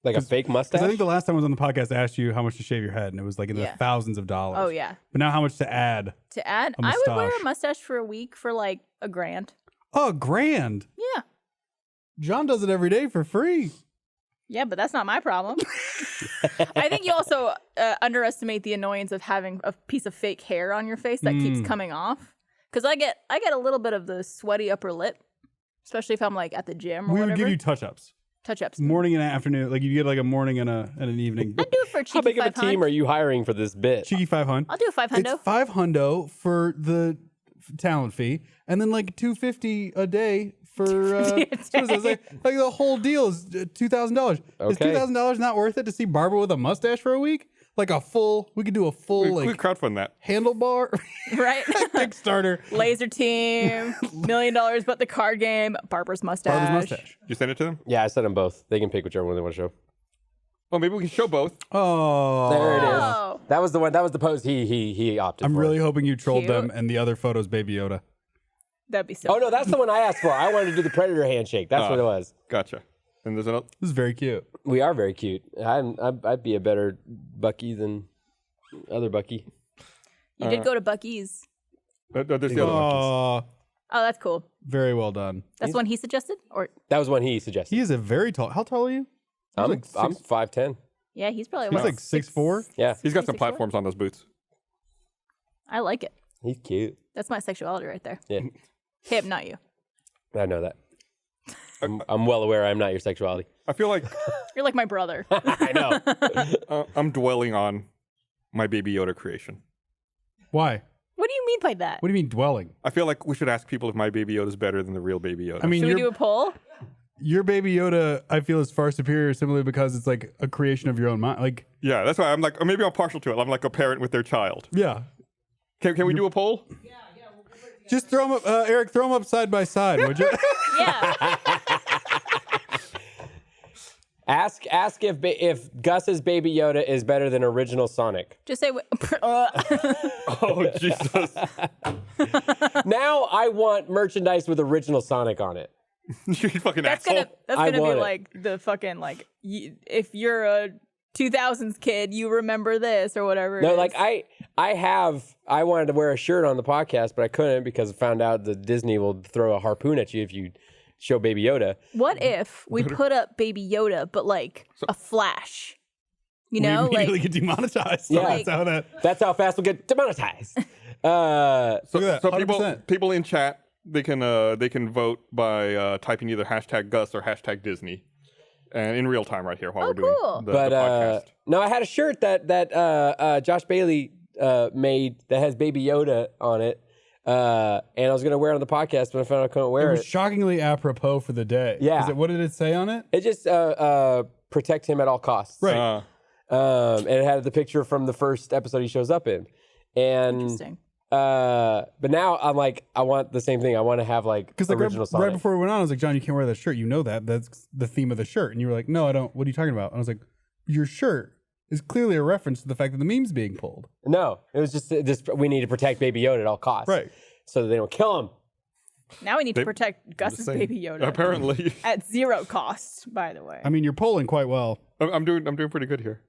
Like a fake mustache? Because I think the last time I was on the podcast, I asked you how much to shave your head, and it was like in the thousands of dollars. Oh, yeah. But now how much to add? To add, A I would wear a mustache. mustache for a week for like $1,000. Oh, $1,000. Yeah. John does it every day for free. Yeah, but that's not my problem. I think you also underestimate the annoyance of having a piece of fake hair on your face that keeps coming off. Because I get a little bit of the sweaty upper lip, especially if I'm like at the gym or We whatever. would give you touch-ups. Touch-ups. Morning and afternoon. Like you get like a morning and an evening. I'd do it for a cheeky How big of a 500. team are you hiring for this bit? Cheeky 500. I'll do a 500. It's $500 for the talent fee, and then like $250 a day for like the whole deal is $2,000. Is Okay. $2,000 not worth it to see Barbara with a mustache for a week? Like a full, we could do a full We like crowdfund that. handlebar Right? Kickstarter. Laser team, $1 million, but the card game, Barbara's mustache. Barbara's mustache. You send it to them? Yeah, I sent them both. They can pick whichever one they want to show. Oh, maybe we can show both. Oh, There it is. Oh. That was the one. That was the pose he opted I'm for. really hoping you trolled Cute. them, and the other photo's Baby Yoda. That'd be so Oh no, that's the one I asked for. I wanted to do the predator handshake. That's what it was. Gotcha. And there's another. This is very cute. We are very cute. I'd be a better Bucky than other Bucky. You did go to Buc-ee's. There's the other one. Oh, Oh, that's cool. very well done. That's one he suggested? Or That was one he suggested. He is a very tall. How tall are you? I'm like I'm 5'10". yeah, he's probably He's what, like 6'4". Yeah, He's got some 6'4"? platforms on those boots. I like it. he's cute. That's my sexuality right there. Yeah, Him, not you. I know that. I'm well aware I'm not your sexuality. I feel like You're like my brother. I know. I'm dwelling on my Baby Yoda creation. Why? What do you mean by that? What do you mean dwelling? I feel like we should ask people if my Baby Yoda is better than the real Baby Yoda. I mean, Should we do your, a poll? your Baby Yoda, I feel, is far superior simply because it's like a creation of your own mind. Like, yeah, that's why I'm like, or maybe I'm partial to it. I'm like a parent with their child. yeah. Can we do a poll? Just throw them up, Eric, throw them up side by side, would you? Yeah. Ask if Gus's Baby Yoda is better than original Sonic. Just say. Oh Jesus! Now I want merchandise with original Sonic on it. You fucking That's asshole. gonna be want it. like the fucking like if you're a 2000s kid, you remember this or whatever. No, it like is. I wanted to wear a shirt on the podcast, but I couldn't because I found out that Disney will throw a harpoon at you if you show Baby Yoda. What if we put up Baby Yoda, but like a flash? You know, we immediately like get demonetized. Yeah. That's how that. That's how fast we'll get demonetized. Look at that. So 100%. people in chat they can vote by typing either hashtag Gus or hashtag Disney, and in real time right here while we're doing cool. the But podcast. no, I had a shirt that Josh Bailey made that has Baby Yoda on it, and I was gonna wear it on the podcast, but I found I couldn't It wear was it. shockingly apropos for the day. Yeah. What did it say on it? It just protect him at all costs. Right. And it had the picture from the first episode he shows up in, and interesting. but now I'm like, I want the same thing. I want to have like Because like original right Sonic. before we went on, I was like, John, you can't wear that shirt. You know that. That's the theme of the shirt. And you were like, no, I don't. What are you talking about? And I was like, your shirt is clearly a reference to the fact that the meme's being pulled. No, it was just we need to protect Baby Yoda at all costs, Right. So that they don't kill him. Now we need to protect Gus's saying. Baby Yoda Apparently, at zero cost. By the way, I mean, you're polling quite well. I'm doing pretty good here.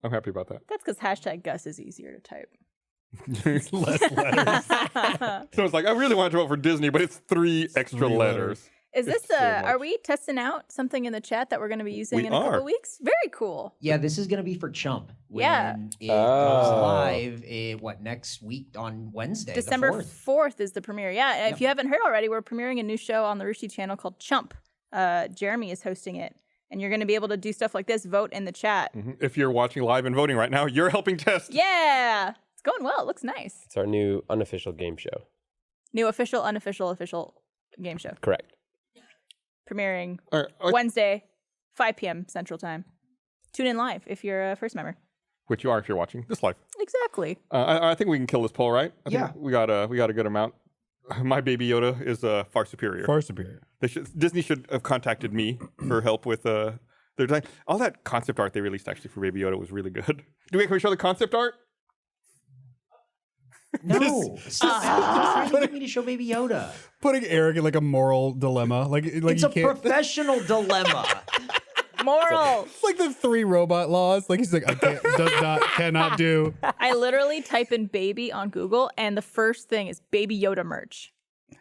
I'm happy about that. that's because hashtag Gus is easier to type. Less letters. So it's like I really wanted to vote for Disney, but it's 3 extra 3 letters. Is this so are much. we testing out something in the chat that we're going to be using We in a couple are. weeks? Very cool. Yeah, this is gonna be for Chump. When Yeah. it goes Oh. live. Next week on Wednesday, December the 4th. 4th is the premiere. Yeah, if you haven't heard already, we're premiering a new show on the Rooster Teeth channel called Chump. Jeremy is hosting it, and you're going to be able to do stuff like this, vote in the chat. If you're watching live and voting right now, you're helping test. Yeah, it's going well. It looks nice. It's our new unofficial game show. New official, unofficial, official game show Correct. premiering All right, Wednesday, 5 p.m. Central Time. Tune in live if you're a first member. which you are if you're watching this live. Exactly. I think we can kill this poll, right? I think Yeah. we got a good amount. My Baby Yoda is far superior. Far superior. Disney should have contacted me for help with their design. All that concept art they released actually for Baby Yoda was really good. Can we show the concept art? No, stop trying to get me to show Baby Yoda. Putting Eric in like a moral dilemma. Like It's you a can't. professional dilemma. Moral. It's like the 3 robot laws. Like he's like, I can't, cannot do. I literally type in baby on Google, and the first thing is Baby Yoda merch.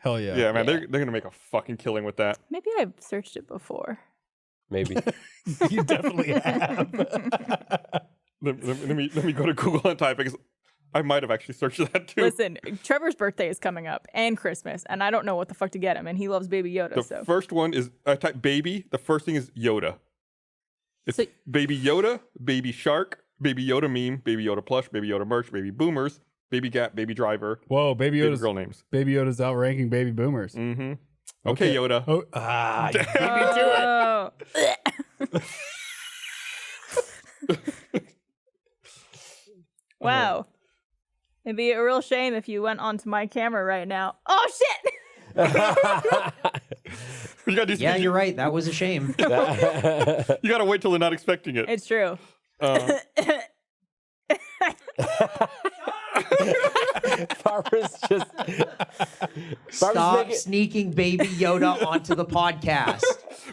Hell yeah. Yeah, man, they're gonna make a fucking killing with that. Maybe I've searched it before. Maybe. You definitely have. Let me go to Google and type because I might have actually searched that too. Listen, Trevor's birthday is coming up and Christmas, and I don't know what the fuck to get him, and he loves Baby Yoda. The So first one is I type baby. The first thing is Yoda. It's So- Baby Yoda, Baby Shark, Baby Yoda meme, Baby Yoda plush, Baby Yoda merch, Baby Boomers, Baby Gap, Baby Driver, Whoa, Baby Baby Yoda's girl names. Baby Yoda's outranking Baby Boomers. Mm-hmm. Okay, Yoda. Oh, you beat me to it. Wow. It'd be a real shame if you went onto my camera right now. Oh shit! You gotta do Yeah, you're right. That was a shame. You gotta wait till they're not expecting it. It's true. Barbara's just. Stop sneaking Baby Yoda onto the podcast.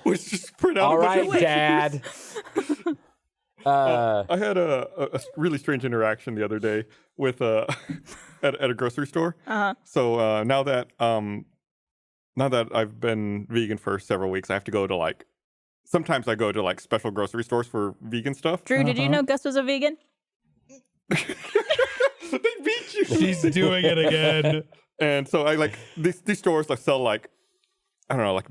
Which just print out. All a bunch right, of Dad. I had a really strange interaction the other day with at a grocery store. Uh-huh. So now that I've been vegan for several weeks, I have to go to like. Sometimes I go to like special grocery stores for vegan stuff. Drew, did you know Gus was a vegan? They beat you. She's doing it again. And so I like these stores like sell like I don't know like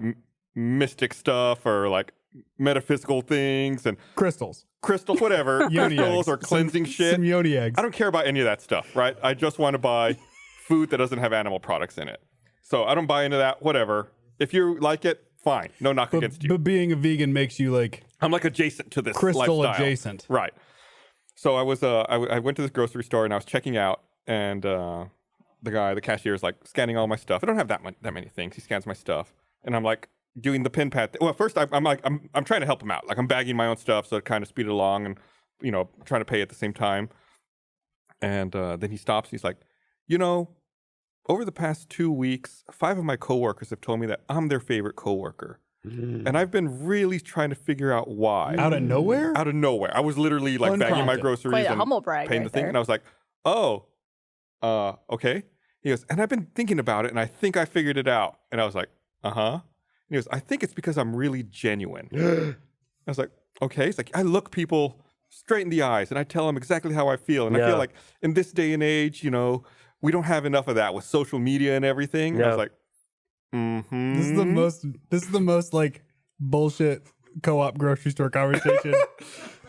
mystic stuff or like metaphysical things and Crystals. crystals, whatever, Yoni crystals eggs. or cleansing shit. Some yoni eggs. I don't care about any of that stuff, right? I just want to buy food that doesn't have animal products in it. So I don't buy into that. Whatever. If you like it, fine. No knock against you. But being a vegan makes you like I'm like adjacent to this crystal lifestyle. adjacent. Right. So I was I went to this grocery store and I was checking out and the cashier is like scanning all my stuff. I don't have that many things. He scans my stuff and I'm like doing the pin pad. Well, first I'm trying to help him out. Like I'm bagging my own stuff, so it kind of speed it along, and trying to pay at the same time. And then he stops. He's like, over the past 2 weeks, 5 of my coworkers have told me that I'm their favorite coworker. And I've been really trying to figure out why. Out of nowhere? Out of nowhere. I was literally like bagging my groceries Quite a and humble brag paying right the thing. there. And I was like, okay. He goes, and I've been thinking about it and I think I figured it out. And I was like, uh-huh. He goes, I think it's because I'm really genuine. I was like, okay. It's like, I look people straight in the eyes and I tell them exactly how I feel. And I feel like in this day and age, we don't have enough of that with social media and everything. And I was like, mm-hmm. This is the most like bullshit co-op grocery store conversation.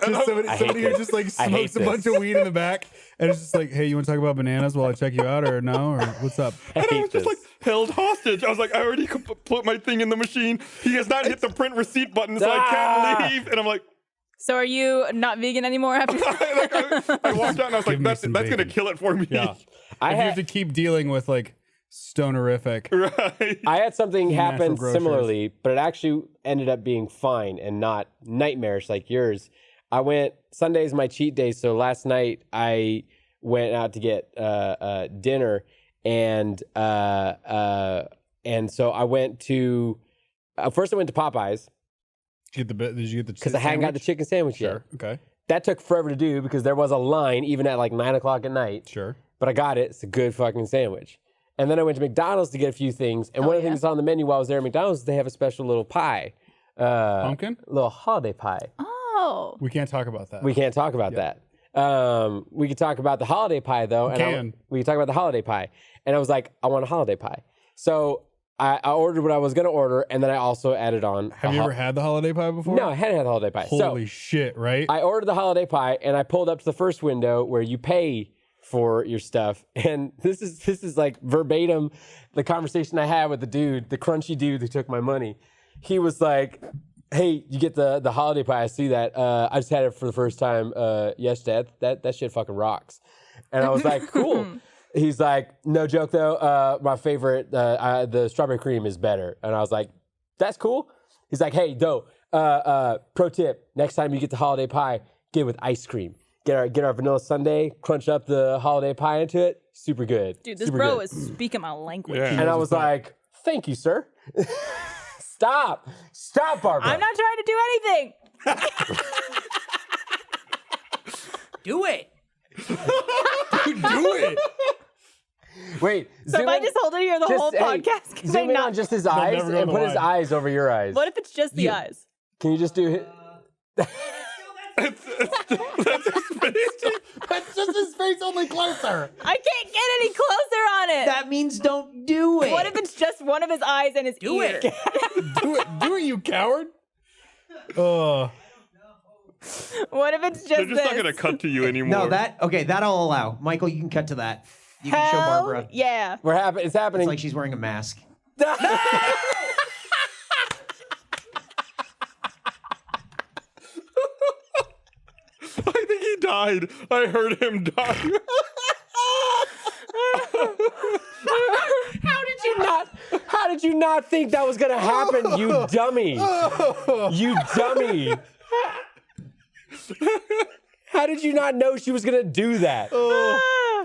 Just somebody who just like smokes a bunch of weed in the back and it's just like, hey, you want to talk about bananas while I check you out or no? Or what's up? And I was just like held hostage. I was like, I already put my thing in the machine. He has not hit the print receipt button, so I can't leave. And I'm like, So are you not vegan anymore after that? I walked out and I was like, that's going to kill it for me. Yeah. You have to keep dealing with like stonerific. Right. I had something happen groceries. similarly, but it actually ended up being fine and not nightmarish like yours. Sunday is my cheat day, so last night I went out to get dinner, and so I went to first I went to Popeyes. Did you get the Because I hadn't got the chicken sandwich yet. Sure. Okay. That took forever to do because there was a line even at like 9 o'clock at night. Sure. But I got it. It's a good fucking sandwich. And then I went to McDonald's to get a few things. And one of the things that's on the menu while I was there at McDonald's is they have a special little pie. Pumpkin? Little holiday pie. Oh. We can't talk about that. We can't talk about that. We can talk about the holiday pie though. We can talk about the holiday pie. And I was like, I want a holiday pie. So I ordered what I was going to order, and then I also added on. Have you ever had the holiday pie before? No, I hadn't had the holiday pie. Holy shit, right? I ordered the holiday pie, and I pulled up to the first window where you pay for your stuff. And this is like verbatim the conversation I had with the dude, the crunchy dude who took my money. He was like, hey, you get the holiday pie. I see that. I just had it for the first time yesterday. That shit fucking rocks. And I was like, cool. He's like, no joke though, my favorite, the strawberry cream is better. And I was like, that's cool. He's like, hey, pro tip, next time you get the holiday pie, get it with ice cream. Get our vanilla sundae, crunch up the holiday pie into it, super good. Dude, this super bro good. is speaking my language. Yeah. And I was like, thank you, sir. Stop, Barbara. I'm not trying to do anything. Do it. Do it. Wait, So if I just hold it here the whole podcast, can I zoom in not? on just his eyes never go and the put his line. eyes over your eyes. What if it's just the eyes? Can you just do That's his face. That's just his face only closer. I can't get any closer on it. That means don't do it. What if it's just one of his eyes and his ear? Do it, you coward. What if it's just They're just this? not going to cut to you anymore. No, that I'll allow. Michael, you can cut to that. You can show Hell Barbara. yeah. It's happening. It's like she's wearing a mask. I think he died. I heard him die. How did you not think that was gonna happen, you dummy? You dummy. How did you not know she was gonna do that?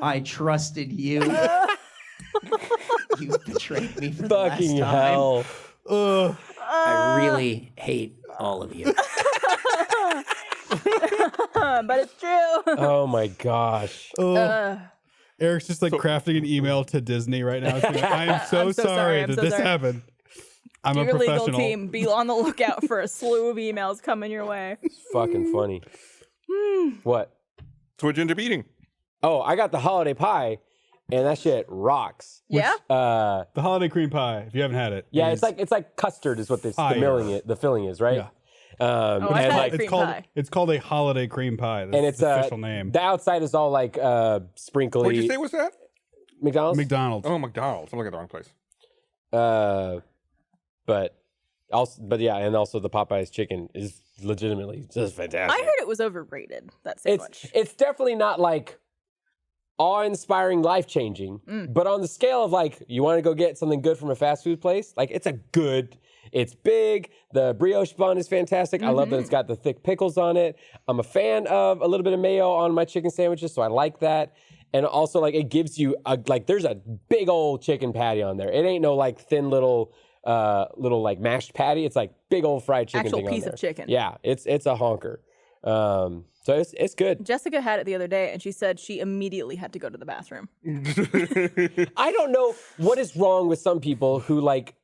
I trusted you. You betrayed me for the Fucking last time. hell. I really hate all of you. But it's true. Oh my gosh. Eric's just like crafting an email to Disney right now. Saying, I am so, I'm so sorry, I'm that so this sorry. happened. I'm Your a legal professional. team, be on the lookout for a slew of emails coming your way. Fucking funny. What? So what'd you end up eating? Oh, I got the holiday pie, and that shit rocks. Yeah? The holiday cream pie, if you haven't had it. Yeah, is- it's like custard is what the filling is, right? Yeah. I and thought like cream pie. It's called a holiday cream pie. That's and it's the official name. The outside is all like sprinkly. What'd you say was that? McDonald's. McDonald's. Oh, McDonald's. I'm looking at the wrong place. But yeah, and also the Popeyes chicken is legitimately just fantastic. I heard it was overrated, that sandwich. It's definitely not like awe-inspiring, life-changing, but on the scale of like you want to go get something good from a fast food place, like it's It's big. The brioche bun is fantastic. I love that it's got the thick pickles on it. I'm a fan of a little bit of mayo on my chicken sandwiches, so I like that. And also, like, it gives you there's a big old chicken patty on there. It ain't no like thin little like mashed patty. It's like big old fried chicken Actual thing on piece there. of chicken. Yeah, it's a honker. So it's good. Jessica had it the other day, and she said she immediately had to go to the bathroom. I don't know what is wrong with some people who like.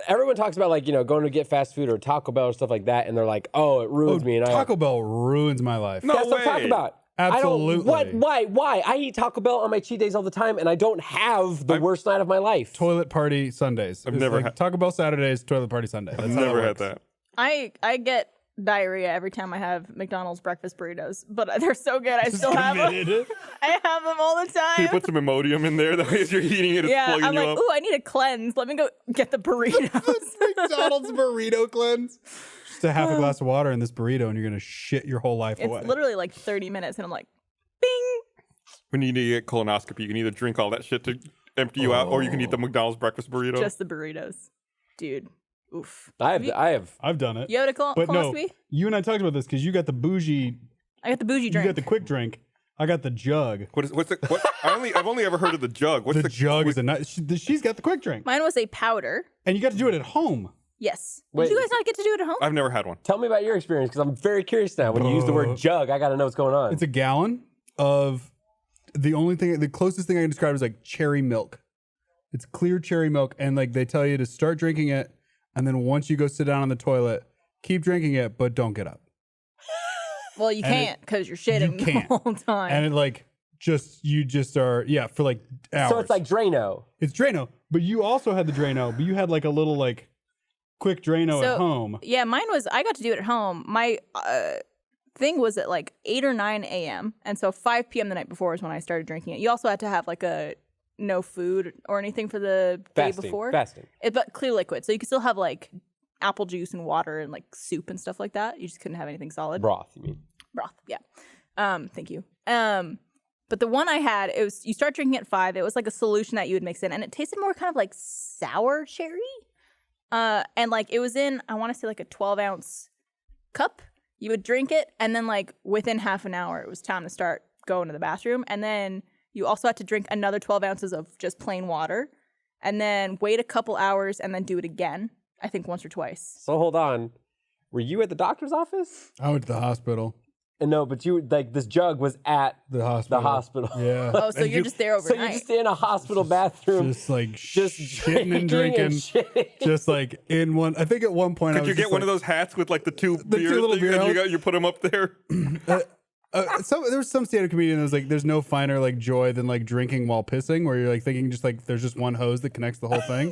Everyone talks about like going to get fast food or Taco Bell or stuff like that, and they're like, "Oh, it ruins me." And Taco Bell ruins my life. No that's what I'm way. talking about. Absolutely. I don't, why? I eat Taco Bell on my cheat days all the time, and I don't have the worst night of my life. Toilet party Sundays. I've It's never like had- Taco Bell Saturdays, toilet party Sunday. That's I've how never had works. that. I get diarrhea every time I have McDonald's breakfast burritos, but they're so good. I still have them. I have them all the Can you time. put some Imodium in there? That way as you're eating it, it's Yeah, plugging I'm you like, up. ooh, I need a cleanse. Let me go get the burritos. McDonald's burrito cleanse. Just a half a glass of water in this burrito, and you're gonna shit your whole life away. It's literally like 30 minutes, and I'm like, bing. When you need to get colonoscopy, you can either drink all that shit to empty you out, or you can eat the McDonald's breakfast burrito. Just the burritos. Dude. Oof. I have. I've done it. You had a But no, colonoscopy? you and I talked about this because you got the bougie. I got the bougie You drink. got the quick drink. I got the jug. What's the what? I've only ever heard of the jug. What's The jug is a nice. She's got the quick drink, Mine was a powder. and you got to do it at home. Yes. Wait. Did you guys not get to do it at home? I've never had one. Tell me about your experience because I'm very curious now. When you use the word jug, I got to know what's going on. It's a gallon of the closest thing I can describe is like cherry milk. It's clear cherry milk, and like they tell you to start drinking it, and then once you go sit down on the toilet, keep drinking it, but don't get up. Well, you And can't because you're shitting you can't. the whole time. And it like you just are for like hours. so it's like Drano. It's Drano, but you also had the Drano, but you had like a little like quick Drano So, at home. Yeah, mine was, I got to do it at home. My thing was at like 8 or 9 a.m. And so 5 p.m. the night before is when I started drinking it. You also had to have like a no food or anything for the day before. Fasting. But clear liquid. So you could still have like apple juice and water and like soup and stuff like that. You just couldn't have anything solid. Broth, you mean? Broth, yeah. Thank you. But the one I had, it was, you start drinking at 5. It was like a solution that you would mix in, and it tasted more kind of like sour cherry. And like it was in, I want to say like a 12-ounce cup. You would drink it, and then like within half an hour, it was time to start going to the bathroom. And then you also had to drink another 12 ounces of just plain water, and then wait a couple hours, and then do it again. I think once or twice. So hold on. Were you at the doctor's office? I went to the hospital. And no, but you like this jug was at The hospital. the hospital. Yeah. Oh, so you're just there So overnight. you're just in a hospital bathroom, Just like just shitting and drinking drinking. Just like in one. I think at one point I Could was you get just one like, of those hats with like the two two beers little things, beer and hats? you put them up there? there was some stand-up comedian that was like, "There's no finer like joy than like drinking while pissing," where you're like thinking just like there's just one hose that connects the whole thing.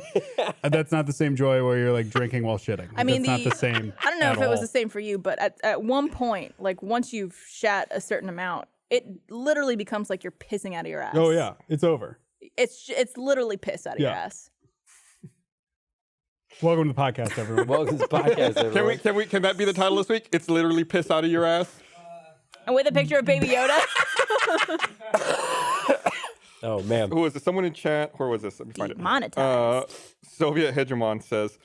And that's not the same joy where you're like drinking while shitting. I mean, that's not the same. I don't know at if it was all. the same for you, but at one point, like once you've shat a certain amount, it literally becomes like you're pissing out of your ass. Oh yeah, it's over. It's literally piss out of your Yeah. ass. Welcome to the podcast, everyone. Welcome to the podcast, everyone. Can that be the title this week? It's literally piss out of your ass. And with a picture of Baby Yoda. Oh man. Who was it? Someone in chat. Where was this? Let me find it. Demonetized. Soviet Hegemon says,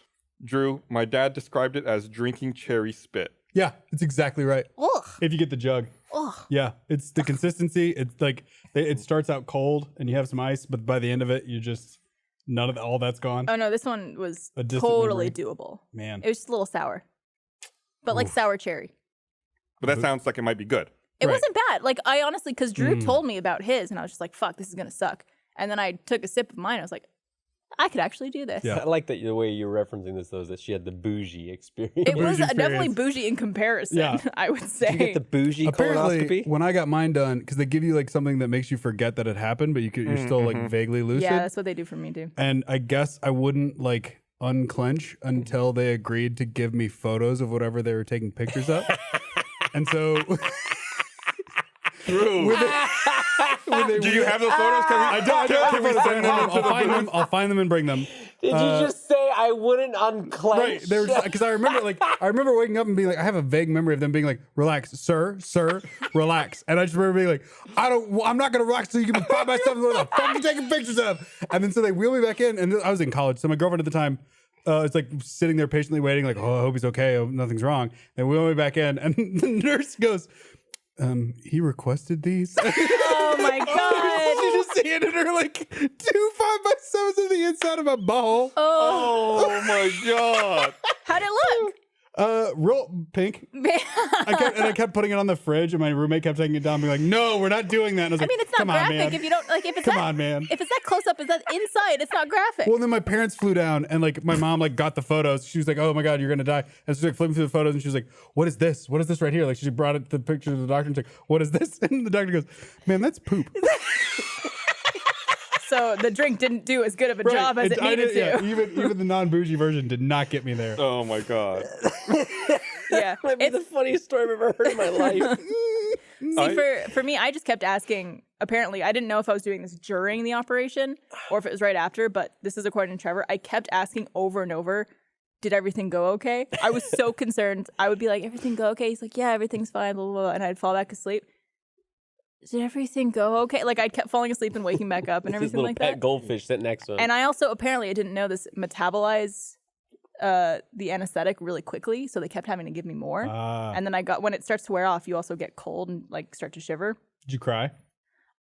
Drew, my dad described it as drinking cherry spit. Yeah, it's exactly right. Ugh. If you get the jug. Ugh. Yeah, it's the consistency. It's like it starts out cold and you have some ice, but by the end of it, you just all that's gone. Oh no, this one was A distant totally memory. doable. Man, It was just a little sour, but like sour cherry. But that sounds like it might be good. It Right. wasn't bad. Like I honestly, because Drew told me about his, and I was just like, "Fuck, this is gonna suck." And then I took a sip of mine. I was like, "I could actually do this." Yeah. I like that the way you're referencing this though, is that she had the bougie experience. It was Bougie definitely experience. bougie in comparison. Yeah. I would say. Did you get the bougie apparently, colonoscopy? when I got mine done, because they give you like something that makes you forget that it happened, but you're still like vaguely lucid. Yeah, that's what they do for me too. And I guess I wouldn't like unclench until they agreed to give me photos of whatever they were taking pictures of. And so, Drew, do you have those photos? Can we send them into the I'll find them and bring them. Did you just say I wouldn't unclench? Right, they were because I remember waking up and being like, I have a vague memory of them being like, "Relax, sir, relax." And I just remember being like, I'm not gonna relax till you give me 5 by 7. What the fuck are you taking pictures of? And then so they wheel me back in, and I was in college, so my girlfriend at the time it's like sitting there patiently waiting, like, oh, I hope he's okay. I hope nothing's wrong. Then we went back in, and the nurse goes, he requested these. Oh my god. She just handed her like 2 5x7s on the inside of a bowl. Oh, Oh my god. How'd it look? Real pink. I kept putting it on the fridge, and my roommate kept taking it down, being like, "No, we're not doing that." And I was I mean, like, it's not "Come on, graphic man. if you don't like. If it's Come that, on, man." If it's that close up, is that inside? It's not graphic. Well, then my parents flew down, and like my mom like got the photos. She was like, "Oh my god, you're gonna die!" And she's like flipping through the photos, and she was like, "What is this? What is this right here?" Like she brought it the picture to the doctor, and she's like, "What is this?" And the doctor goes, "Man, that's poop." So the drink didn't do as good of a job as it needed to. Yeah, even the non bougie version did not get me there. Oh my god. Yeah. Might be the funniest story I've ever heard in my life. See, for me, I just kept asking. Apparently, I didn't know if I was doing this during the operation or if it was right after, but this is according to Trevor. I kept asking over and over, did everything go okay? I was so concerned. I would be like, everything go okay? He's like, yeah, everything's fine, blah, blah, blah. And I'd fall back asleep. Did everything go okay? Like, I kept falling asleep and waking back up and His everything little like pet that. goldfish sitting next to him. And I also, apparently, I didn't know this, metabolize the anesthetic really quickly, so they kept having to give me more. And then when it starts to wear off, you also get cold and like start to shiver. Did you cry?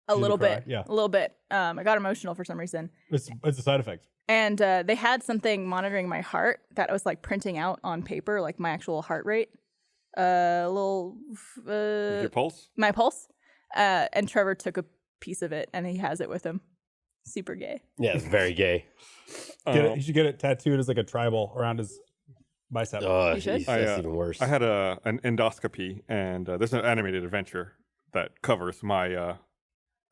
A little cry? bit. Yeah. A little bit. I got emotional for some reason. It's a side effect. And they had something monitoring my heart that was like printing out on paper, like my actual heart rate. Your pulse? My pulse. And Trevor took a piece of it and he has it with him. Super gay. Yeah, it's very gay. You should get it tattooed as like a tribal around his bicep. Oh, You should? that's even worse. I had an endoscopy, and there's an animated adventure that covers my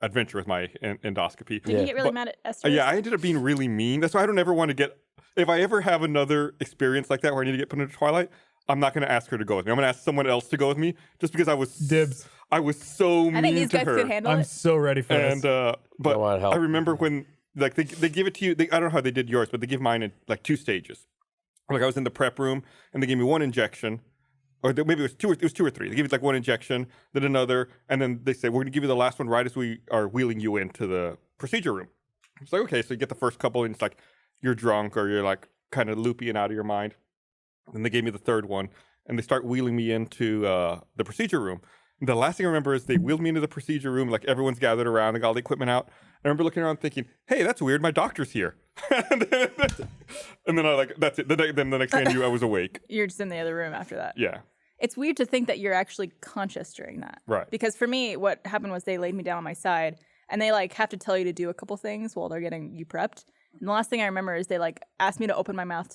adventure with my endoscopy. Did you get really mad at Esther? Yeah, I ended up being really mean. That's why I don't ever want to get. If I ever have another experience like that where I need to get put into Twilight, I'm not going to ask her to go with me. I'm going to ask someone else to go with me, just because I was Dibs. I was so mean I think these to guys her. could handle I'm it. so ready for And this. but wanna help. I remember when like they give it to you. I don't know how they did yours, but they give mine in like 2 stages. Like I was in the prep room and they gave me 1 injection, or maybe it was 2 or 3. They give you like 1 injection, then another, and then they say we're going to give you the last one right as we are wheeling you into the procedure room. It's like okay, so you get the first couple, and it's like you're drunk or you're like kind of loopy and out of your mind. And they gave me the 3rd one, and they start wheeling me into the procedure room. The last thing I remember is they wheeled me into the procedure room, like everyone's gathered around, they got all the equipment out. I remember looking around thinking, hey, that's weird, my doctor's here. and then I like, that's it. Then the next thing I knew, I was awake. You're just in the other room after that. Yeah. It's weird to think that you're actually conscious during that. Right. Because for me, what happened was they laid me down on my side and they like have to tell you to do a couple things while they're getting you prepped. And the last thing I remember is they like asked me to open my mouth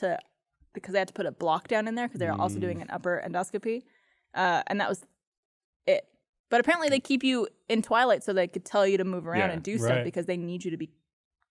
because they had to put a block down in there because they were also doing an upper endoscopy. And that was it. But apparently they keep you in Twilight so they could tell you to move around Yeah, and do stuff right. because they need you to be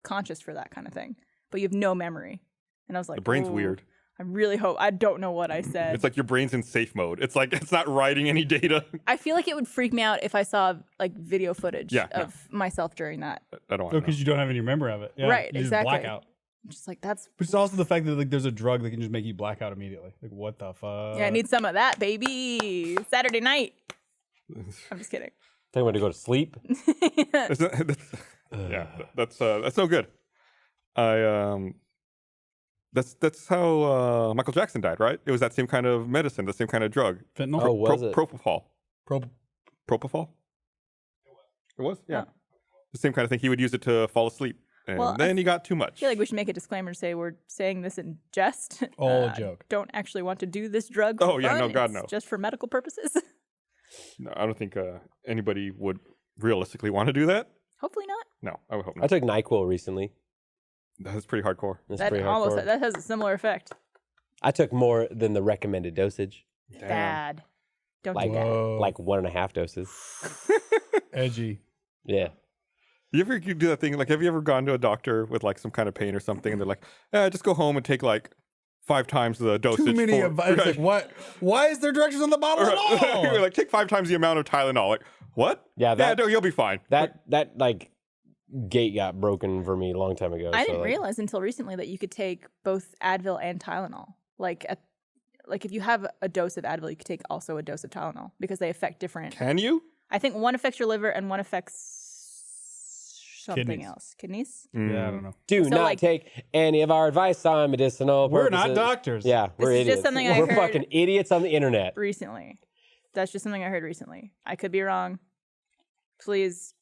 conscious for that kind of thing. But you have no memory. And I was like, The brain's "Oh, weird. I really hope, I don't know what I said. It's like your brain's in safe mode. It's like, it's not writing any data. I feel like it would freak me out if I saw like video footage Yeah, no. of myself during that. I don't want Oh, to because you don't have any memory of it. Yeah, Right, you just exactly. blackout. I'm just like, that's, Which is also the fact that like there's a drug that can just make you black out immediately. Like what the fuck? yeah, I need some of that, baby. Saturday night. I'm just kidding. Tell you when to go to sleep. That's no good. That's how Michael Jackson died, right? It was that same kind of medicine, the same kind of drug. Fentanyl. Oh, was it? Propofol. Pro- Propofol? It was? Yeah. Oh. The same kind of thing. He would use it to fall asleep. And Well, then he got too I much. feel like we should make a disclaimer to say we're saying this in jest. All a joke. Don't actually want to do this drug. For Oh, yeah, fun. no, God, It's no. Just for medical purposes. No, I don't think anybody would realistically want to do that. Hopefully not. No, I would hope I not. took NyQuil recently. That's pretty hardcore. That's That pretty almost hardcore. that has a similar effect. I took more than the recommended dosage, Damn. Bad. Don't like do that. Whoa. like 1.5 doses. Edgy. Yeah. You ever do that thing? Like, have you ever gone to a doctor with like some kind of pain or something, and they're like, just go home and take like 5 times the dosage. Too many of it's like what? Why is there directions on the bottle at all? You're like, take 5 times the amount of Tylenol. Like, what? Yeah, that- no, you'll be fine. That like gate got broken for me a long time ago. I so, didn't like, realize until recently that you could take both Advil and Tylenol. Like if you have a dose of Advil, you could take also a dose of Tylenol because they affect different. Can you? I think one affects your liver and one affects something Kidneys. else. Kidneys? Yeah, I don't know. Do So, not like- take any of our advice on medicinal We're not purposes. doctors. Yeah, we're is just idiots. something I We're heard- fucking idiots on the internet. Recently. That's just something I heard recently. I could be wrong. Please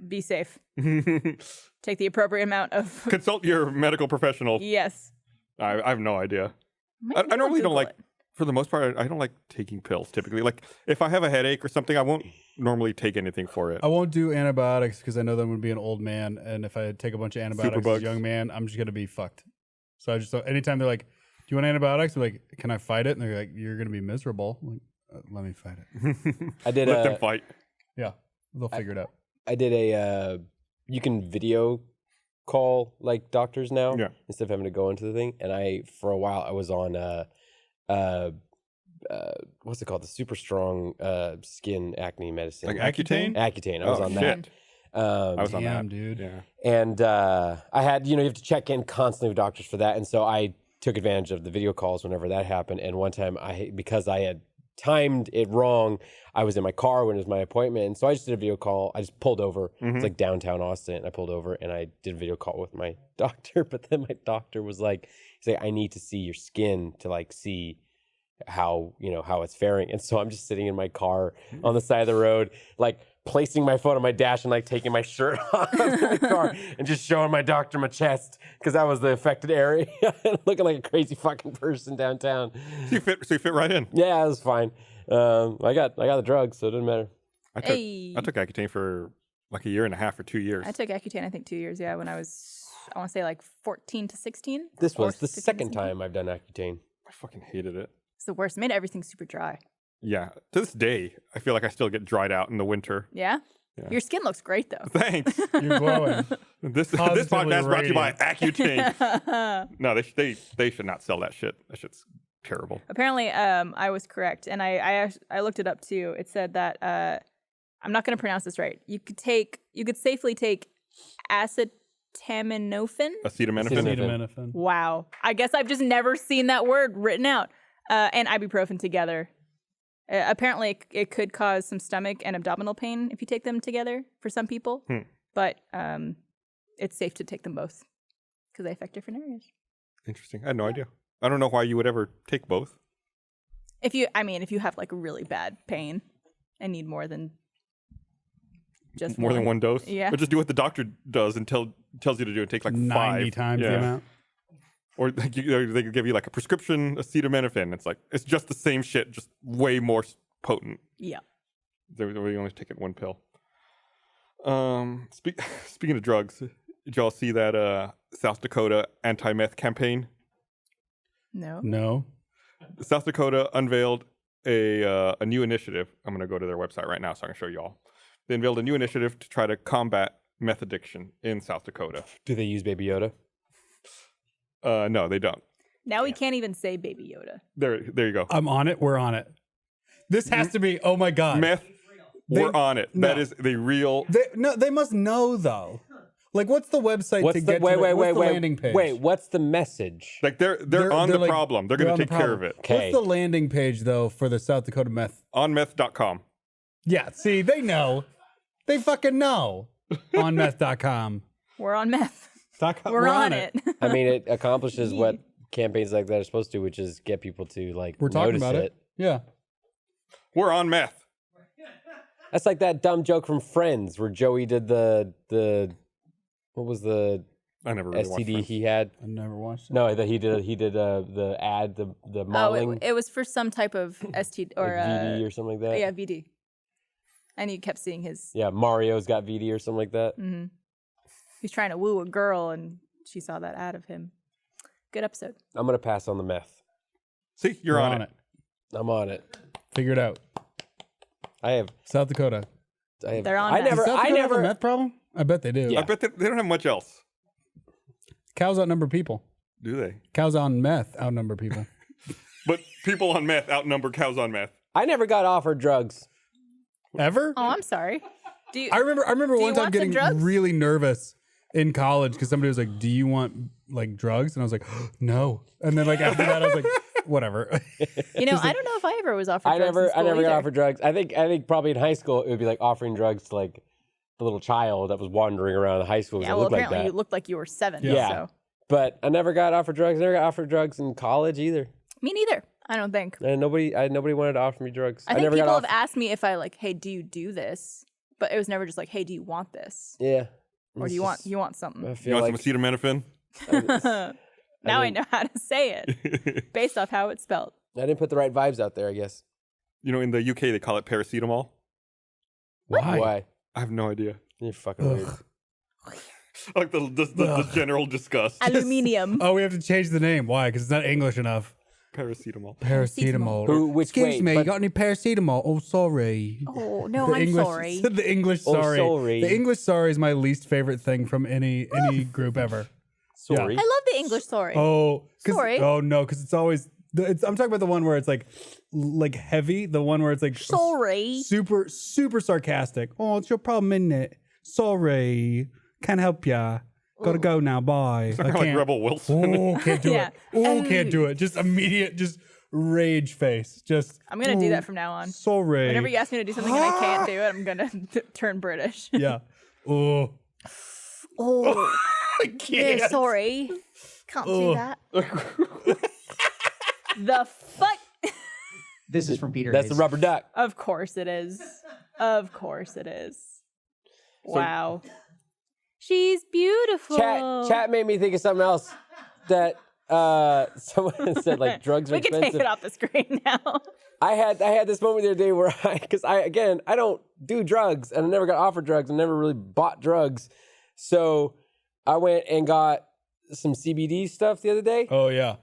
be safe. Take the appropriate amount of. Consult your medical professional. Yes. I have no idea. Maybe I I'll normally don't Google like, it. for the most part, I don't like taking pills typically. Like if I have a headache or something, I won't normally take anything for it. I won't do antibiotics because I know that I'm gonna be an old man, and if I take a bunch of antibiotics as a Superbugs. young man, I'm just gonna be fucked. So I just anytime they're like, "Do you want antibiotics?" I'm like, "Can I fight it?" And they're like, "You're gonna be miserable." I'm like, let me fight it. I did Let a, them fight. Yeah, they'll figure it out. I did a you can video call like doctors now Yeah. instead of having to go into the thing. And I for a while I was on what's it called? The super strong skin acne medicine. Like Accutane? Accutane. I was Oh, on shit. that. I was on Damn, that. dude. Yeah. And I had, you have to check in constantly with doctors for that. And so I took advantage of the video calls whenever that happened. And one time because I had timed it wrong, I was in my car when it was my appointment. And so I just did a video call. I just pulled over. It's like downtown Austin. And I pulled over and I did a video call with my doctor. But then my doctor was like, he's like, I need to see your skin to like see how it's faring. And so I'm just sitting in my car on the side of the road, like placing my phone on my dash and like taking my shirt off in my car and just showing my doctor my chest because that was the affected area. Looking like a crazy fucking person downtown. So you fit right in. Yeah, it was fine. I got the drugs, so it didn't matter. I took Hey. I took Accutane for like a year and a half or 2 years. I took Accutane, I think 2 years, when I was, I want to say like 14 to 16. This Or was the 15 to second 16. time I've done Accutane. I fucking hated it. It's the worst. It made everything super dry. Yeah. To this day, I feel like I still get dried out in the winter. Yeah? Yeah. Your skin looks great though. Thanks. You're glowing. This Positively podcast brought to you by radiant. Accutane. No, they should not sell that shit. That shit's terrible. Apparently, I was correct, and I looked it up too. It said that I'm not going to pronounce this right. You could safely take acetaminophen. Acetaminophen. Acetaminophen. Wow, I guess I've just never seen that word written out. And ibuprofen together. Apparently, it could cause some stomach and abdominal pain if you take them together for some people, but it's safe to take them both because they affect different areas. Interesting. I had no idea. I don't know why you would ever take both. If you have like really bad pain and need more than just More than one dose? Yeah. Or just do what the doctor does and tells you to do and take like 90 5. times the amount. Or like they could give you like a prescription acetaminophen. It's like, it's just the same shit, just way more potent. Yeah. They only take it one pill. Speaking of drugs, did y'all see that South Dakota anti-meth campaign? No. No. South Dakota unveiled a new initiative. I'm going to go to their website right now so I can show you all. They unveiled a new initiative to try to combat meth addiction in South Dakota. Do they use Baby Yoda? No, they don't. Now we can't even say Baby Yoda. There you go. I'm on it. We're on it. This has to be. Oh my god. Meth, we're on it. That is the real. They must know though. Like, what's the website What's to the get wait to wait the, what's wait the wait landing page? wait? What's the message? Like they're They're on the like- problem. They're going on to the take care of problem. it. Okay. What's the landing page though for the South Dakota meth? Onmeth.com. Yeah, see, they know. They fucking know. Onmeth.com. We're on meth. We're on it. I mean, it accomplishes what campaigns like that are supposed to, which is get people to like. We're talking notice about it. Yeah. We're on meth. That's like that dumb joke from Friends where Joey did the what was the I never really watched STD Friends. he had? I've never watched it. No, that he did the ad, the Oh, modeling, it was for some type of ST or like VD or something like that. yeah, VD. And you kept seeing his. Yeah, Mario's got VD or something like that. Mm-hmm. He's trying to woo a girl, and she saw that ad of him. Good episode. I'm gonna pass on the meth. See, you're We're on it. I'm on it. Figure it out. I have. South Dakota. They're on I meth. never. Does South I Dakota have a never. meth problem? I bet they do. Yeah. I bet they don't have much else, Cows outnumber people. do they? Cows on meth outnumber people. But people on meth outnumber cows on meth. I never got offered drugs. Ever? Oh, I'm sorry. Do you? I remember Do one you time want some getting drugs? really nervous in college because somebody was like, "Do you want like drugs?" And I was like, "No." And then like after that, I was like, "Whatever." I don't know if I ever was offered. I drugs in never school got either. offered drugs. I think probably in high school it would be like offering drugs to like the little child that was wandering around the high schools Yeah, that well, looked like apparently that. you looked like you were 7. Yeah. So. But I never got offered drugs. I never got offered drugs in college either. Me neither. I don't think. And nobody wanted to offer me drugs. I think never got people have offered. asked me if I like, hey, do you do this? But it was never just like, hey, do you want this? Yeah. Or do you want something? I You feel want like some acetaminophen? Now I didn't- know how to say it based off how it's spelled. I didn't put the right vibes out there, I guess. You know, in the UK, they call it paracetamol. Why? I have no idea. You're fucking weird. Like the general disgust. Aluminium. Oh, we have to change the name. Why? Because it's not English enough. Paracetamol. Paracetamol. Excuse me, you got any paracetamol? Oh, sorry. Oh no, The I'm English, sorry. The English Oh, sorry. sorry. The English sorry is my least favorite thing from any group ever. Sorry. I love the English sorry. Oh, Sorry. Oh no, because it's always. I'm talking about the one where it's like heavy. The one where it's like Sorry. super sarcastic. Oh, it's your problem, isn't it? Sorry, can't help ya. Gotta go now. Bye. I Kind of like Rebel Wilson. Oh, can't do Yeah. it. Oh, can't do it. Just immediate, just rage face. Just. I'm gonna do that from now on. Sorry. Whenever you ask me to do something and I can't do it, I'm gonna turn British. Yeah. Oh. Oh, I can't. yeah, sorry. Can't do that. The fuck? This is from Peter. That's the Hayes. rubber duck. Of course it is. Of course it is. Wow. She's beautiful. Chat made me think of something else that someone said like drugs are We can expensive. take it off the screen now. I had this moment the other day where I don't do drugs and I never got offered drugs and never really bought drugs. So I went and got some CBD stuff the other day. Oh yeah.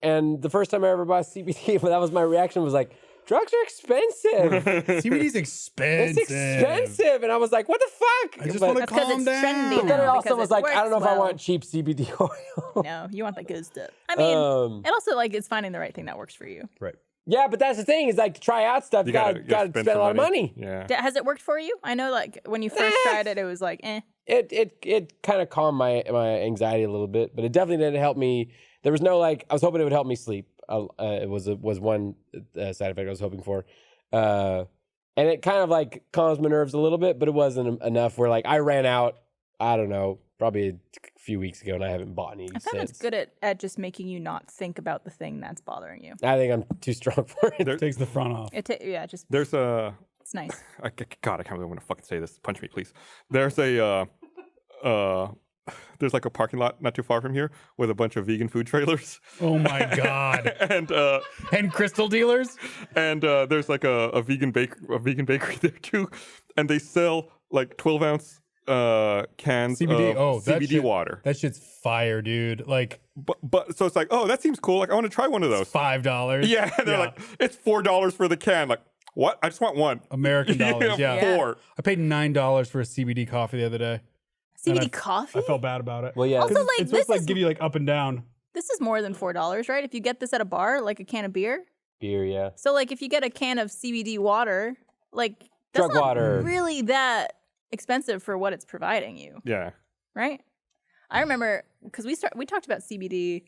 And the first time I ever bought CBD, that was my reaction was like, drugs are expensive. CBD's expensive. It's expensive. And I was like, what the fuck? I just But- want to That's 'cause calm it's down. trendy But then I now, also because was it like, I don't know if works I well. want cheap CBD oil. No, you want the good stuff. I mean, and also like it's finding the right thing that works for you. Right. Yeah, but that's the thing is like to try out stuff, you gotta spend a some lot of money. Yeah. Has it worked for you? I know, like when you first tried it, it was like, eh. It kind of calmed my anxiety a little bit, but it definitely didn't help me. There was no like I was hoping it would help me sleep. It was one side effect I was hoping for, and it kind of like calms my nerves a little bit, but it wasn't enough. Where like I ran out, I don't know, probably a few weeks ago, and I haven't bought any I found since. it's good at just making you not think about the thing that's bothering you. I think I'm too strong for it. Takes the front off. Just There's a it's nice. God, I can't believe I'm gonna fucking say this. Punch me, please. There's a there's like a parking lot not too far from here with a bunch of vegan food trailers. Oh my god. And crystal dealers. and there's like a vegan bakery there too, and they sell like 12-ounce cans CBD. of Oh, that CBD shit- water. That shit's fire, dude. Like But so it's like, oh, that seems cool. Like I want to try one of those. $5. Yeah, and they're like, it's $4 for the can. Like, what? I just want one. American dollars. Yeah. 4. I paid $9 for a CBD coffee the other day. CBD coffee? I felt bad about it. Well, yeah. Also, 'Cause like, it's supposed to this like give you like up and down. This is more than $4, right? If you get this at a bar, like a can of beer. Beer, yeah. So like if you get a can of CBD water, like that's Drug not water. really that expensive for what it's providing you, Yeah. right? I remember because we talked about CBD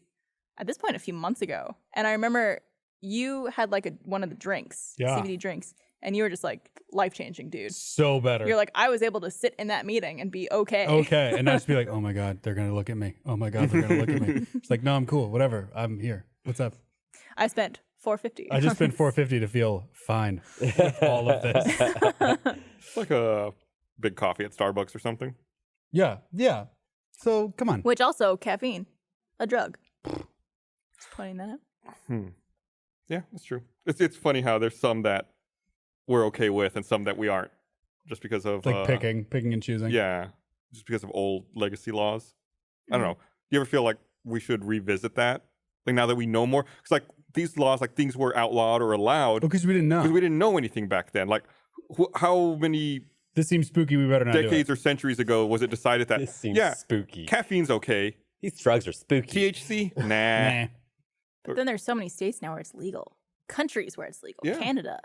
at this point a few months ago, and I remember you had like one of the drinks, Yeah. CBD drinks, and you were just like life-changing, dude. So better. You're like, I was able to sit in that meeting and be okay. okay, and not just be like, oh my god, they're gonna look at me. Oh my god, they're gonna look at me. It's like, no, I'm cool. Whatever. I'm here. What's up? I spent $4.50. I just spent $4.50 to feel fine with all of this. It's like a big coffee at Starbucks or something. Yeah, yeah. So come on. Which also caffeine, a drug. Just pointing that out. Yeah, that's true. It's funny how there's some that we're okay with and some that we aren't, just because of It's like picking and choosing. Yeah, just because of old legacy laws. I Mm-hmm. don't know. Do you ever feel like we should revisit that? Like now that we know more, because like these laws, like things were outlawed or allowed Because we didn't know. because we didn't know anything back then. Like how many This seems spooky. We better not decades do or centuries ago was it decided that This seems yeah, spooky. caffeine's okay, These drugs are spooky. THC nah. it. Nah. But then there's so many states now where it's legal. Countries where it's legal. Yeah. Canada.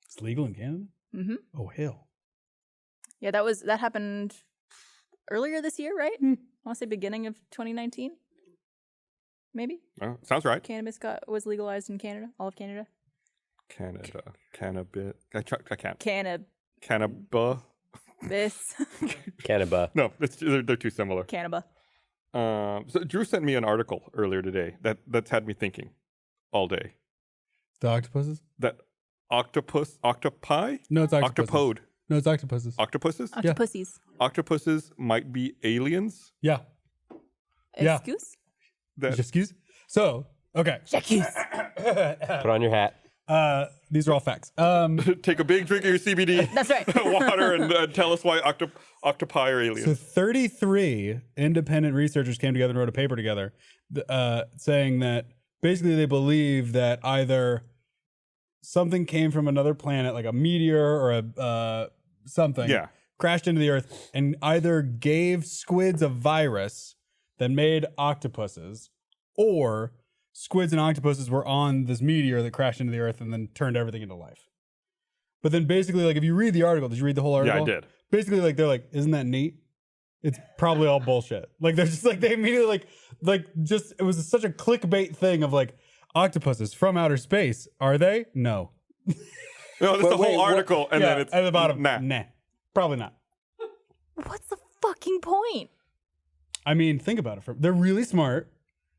It's legal in Canada. Mm-hmm. Oh hell. Yeah, that happened earlier this year, right? I want to say beginning of 2019. Maybe Oh, sounds right. cannabis was legalized in Canada, all of Canada. Canada, cannabis. I can't. Cannaba. This Cannaba. No, they're too similar. Cannaba. So Drew sent me an article earlier today that's had me thinking all day. The octopuses? That octopi? No, it's octopuses. Octopode. No, it's octopuses. Octopuses? Octopussies. Octopuses might be aliens. Yeah. Yeah. Excuse? That Excuse? So, okay. Excuse. Put on your hat. These are all facts. take a big drink of your CBD That's right. water and tell us why octopi are aliens. So 33 independent researchers came together and wrote a paper together saying that basically they believe that either something came from another planet, like a meteor or a something, Yeah. crashed into the Earth and either gave squids a virus that made octopuses, or squids and octopuses were on this meteor that crashed into the Earth and then turned everything into life. But then basically, like, if you read the article, did you read the whole article? Yeah, I did. Basically, like, they're like, isn't that neat? It's probably all bullshit. Like, they're just like, they immediately just, it was such a clickbait thing of like, octopuses from outer space. Are they? No. No, it's the whole article, and Yeah, then it's at the bottom. Nah. Probably not. What's the fucking point? I mean, think about it. They're really smart.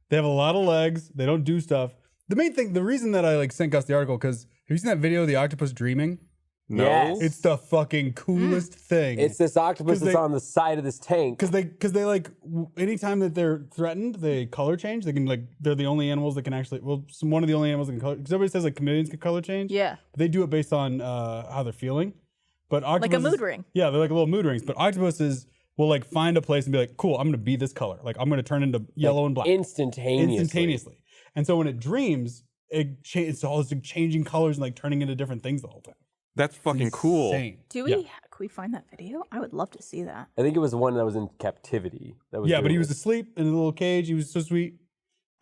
They have a lot of legs. They don't do stuff. The main thing, the reason that I like sent Gus the article, because have you seen that video of the octopus dreaming? No. Yes. It's the fucking coolest thing. It's this octopus 'Cause that's they- on the side of this tank. Because they like anytime that they're threatened, they color change. They can like they're the only animals that can actually one of the only animals that can color. Because everybody says like chameleons can color change. Yeah. But they do it based on how they're feeling. But Like a octopuses, mood ring. Yeah, they're like little mood rings. But octopuses will like find a place and be like, cool, I'm gonna be this color. Like I'm gonna turn into yellow and black Instantaneously. And so when it dreams, it's all this changing colors and like turning into different things the whole time. That's fucking cool. Insane. Do we? Yeah. Can we find that video? I would love to see that. I think it was the one that was in captivity. That was Yeah, but doing he was it. asleep in a little cage. He was so sweet.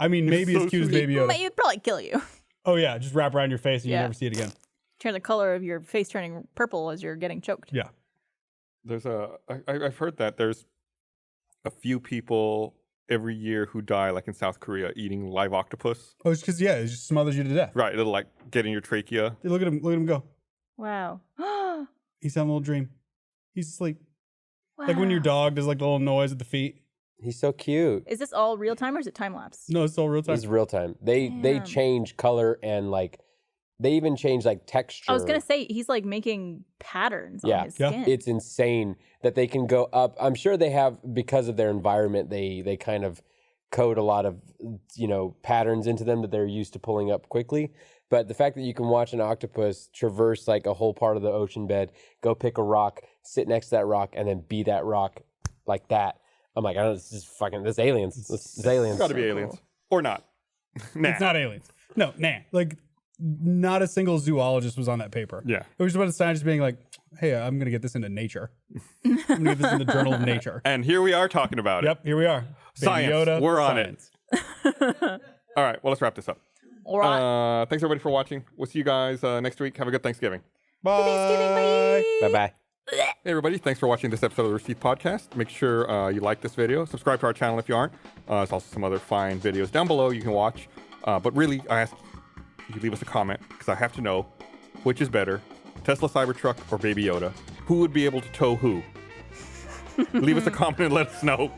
I mean, maybe so as cute as sweet. Baby Yoda. But it'd probably kill you. Oh yeah, just wrap around your face and you Yeah. never see it again. Turn the color of your face turning purple as you're getting choked. Yeah. I've heard that there's a few people every year who die, like in South Korea, eating live octopus. Oh, it's because it just smothers you to death. Right, it'll like get in your trachea. Hey, look at him go. Wow. He's having a little dream. He's asleep. Like when your dog does like the little noise at the feet. He's so cute. Is this all real time or is it time lapse? No, it's all real time. It's real time. They Damn. change color and like they even change like texture. I was gonna say he's like making patterns Yeah. on his Yeah. skin. It's insane that they can go up. I'm sure they have, because of their environment, they kind of code a lot of patterns into them that they're used to pulling up quickly. But the fact that you can watch an octopus traverse like a whole part of the ocean bed, go pick a rock, sit next to that rock, and then be that rock like that. I'm like, I don't know, this aliens. This is aliens. It's got to be aliens. Or not. Nah. It's not aliens. No, nah. Like not a single zoologist was on that paper. Yeah. It was just about the scientists being like, hey, I'm gonna get this into Nature. I'm gonna get this in the Journal of Nature. And here we are talking about it. Yep, here we are. Baby Science. Yoda, We're on science. it. All right, well, let's wrap this up. All right. Thanks everybody for watching. We'll see you guys next week. Have a good Thanksgiving. Bye. Bye bye. Hey everybody, thanks for watching this episode of the Rooster Teeth Podcast. Make sure you like this video. Subscribe to our channel if you aren't. There's also some other fine videos down below you can watch. But really, I ask you leave us a comment because I have to know which is better, Tesla Cybertruck or Baby Yoda. Who would be able to tow who? Leave us a comment and let us know.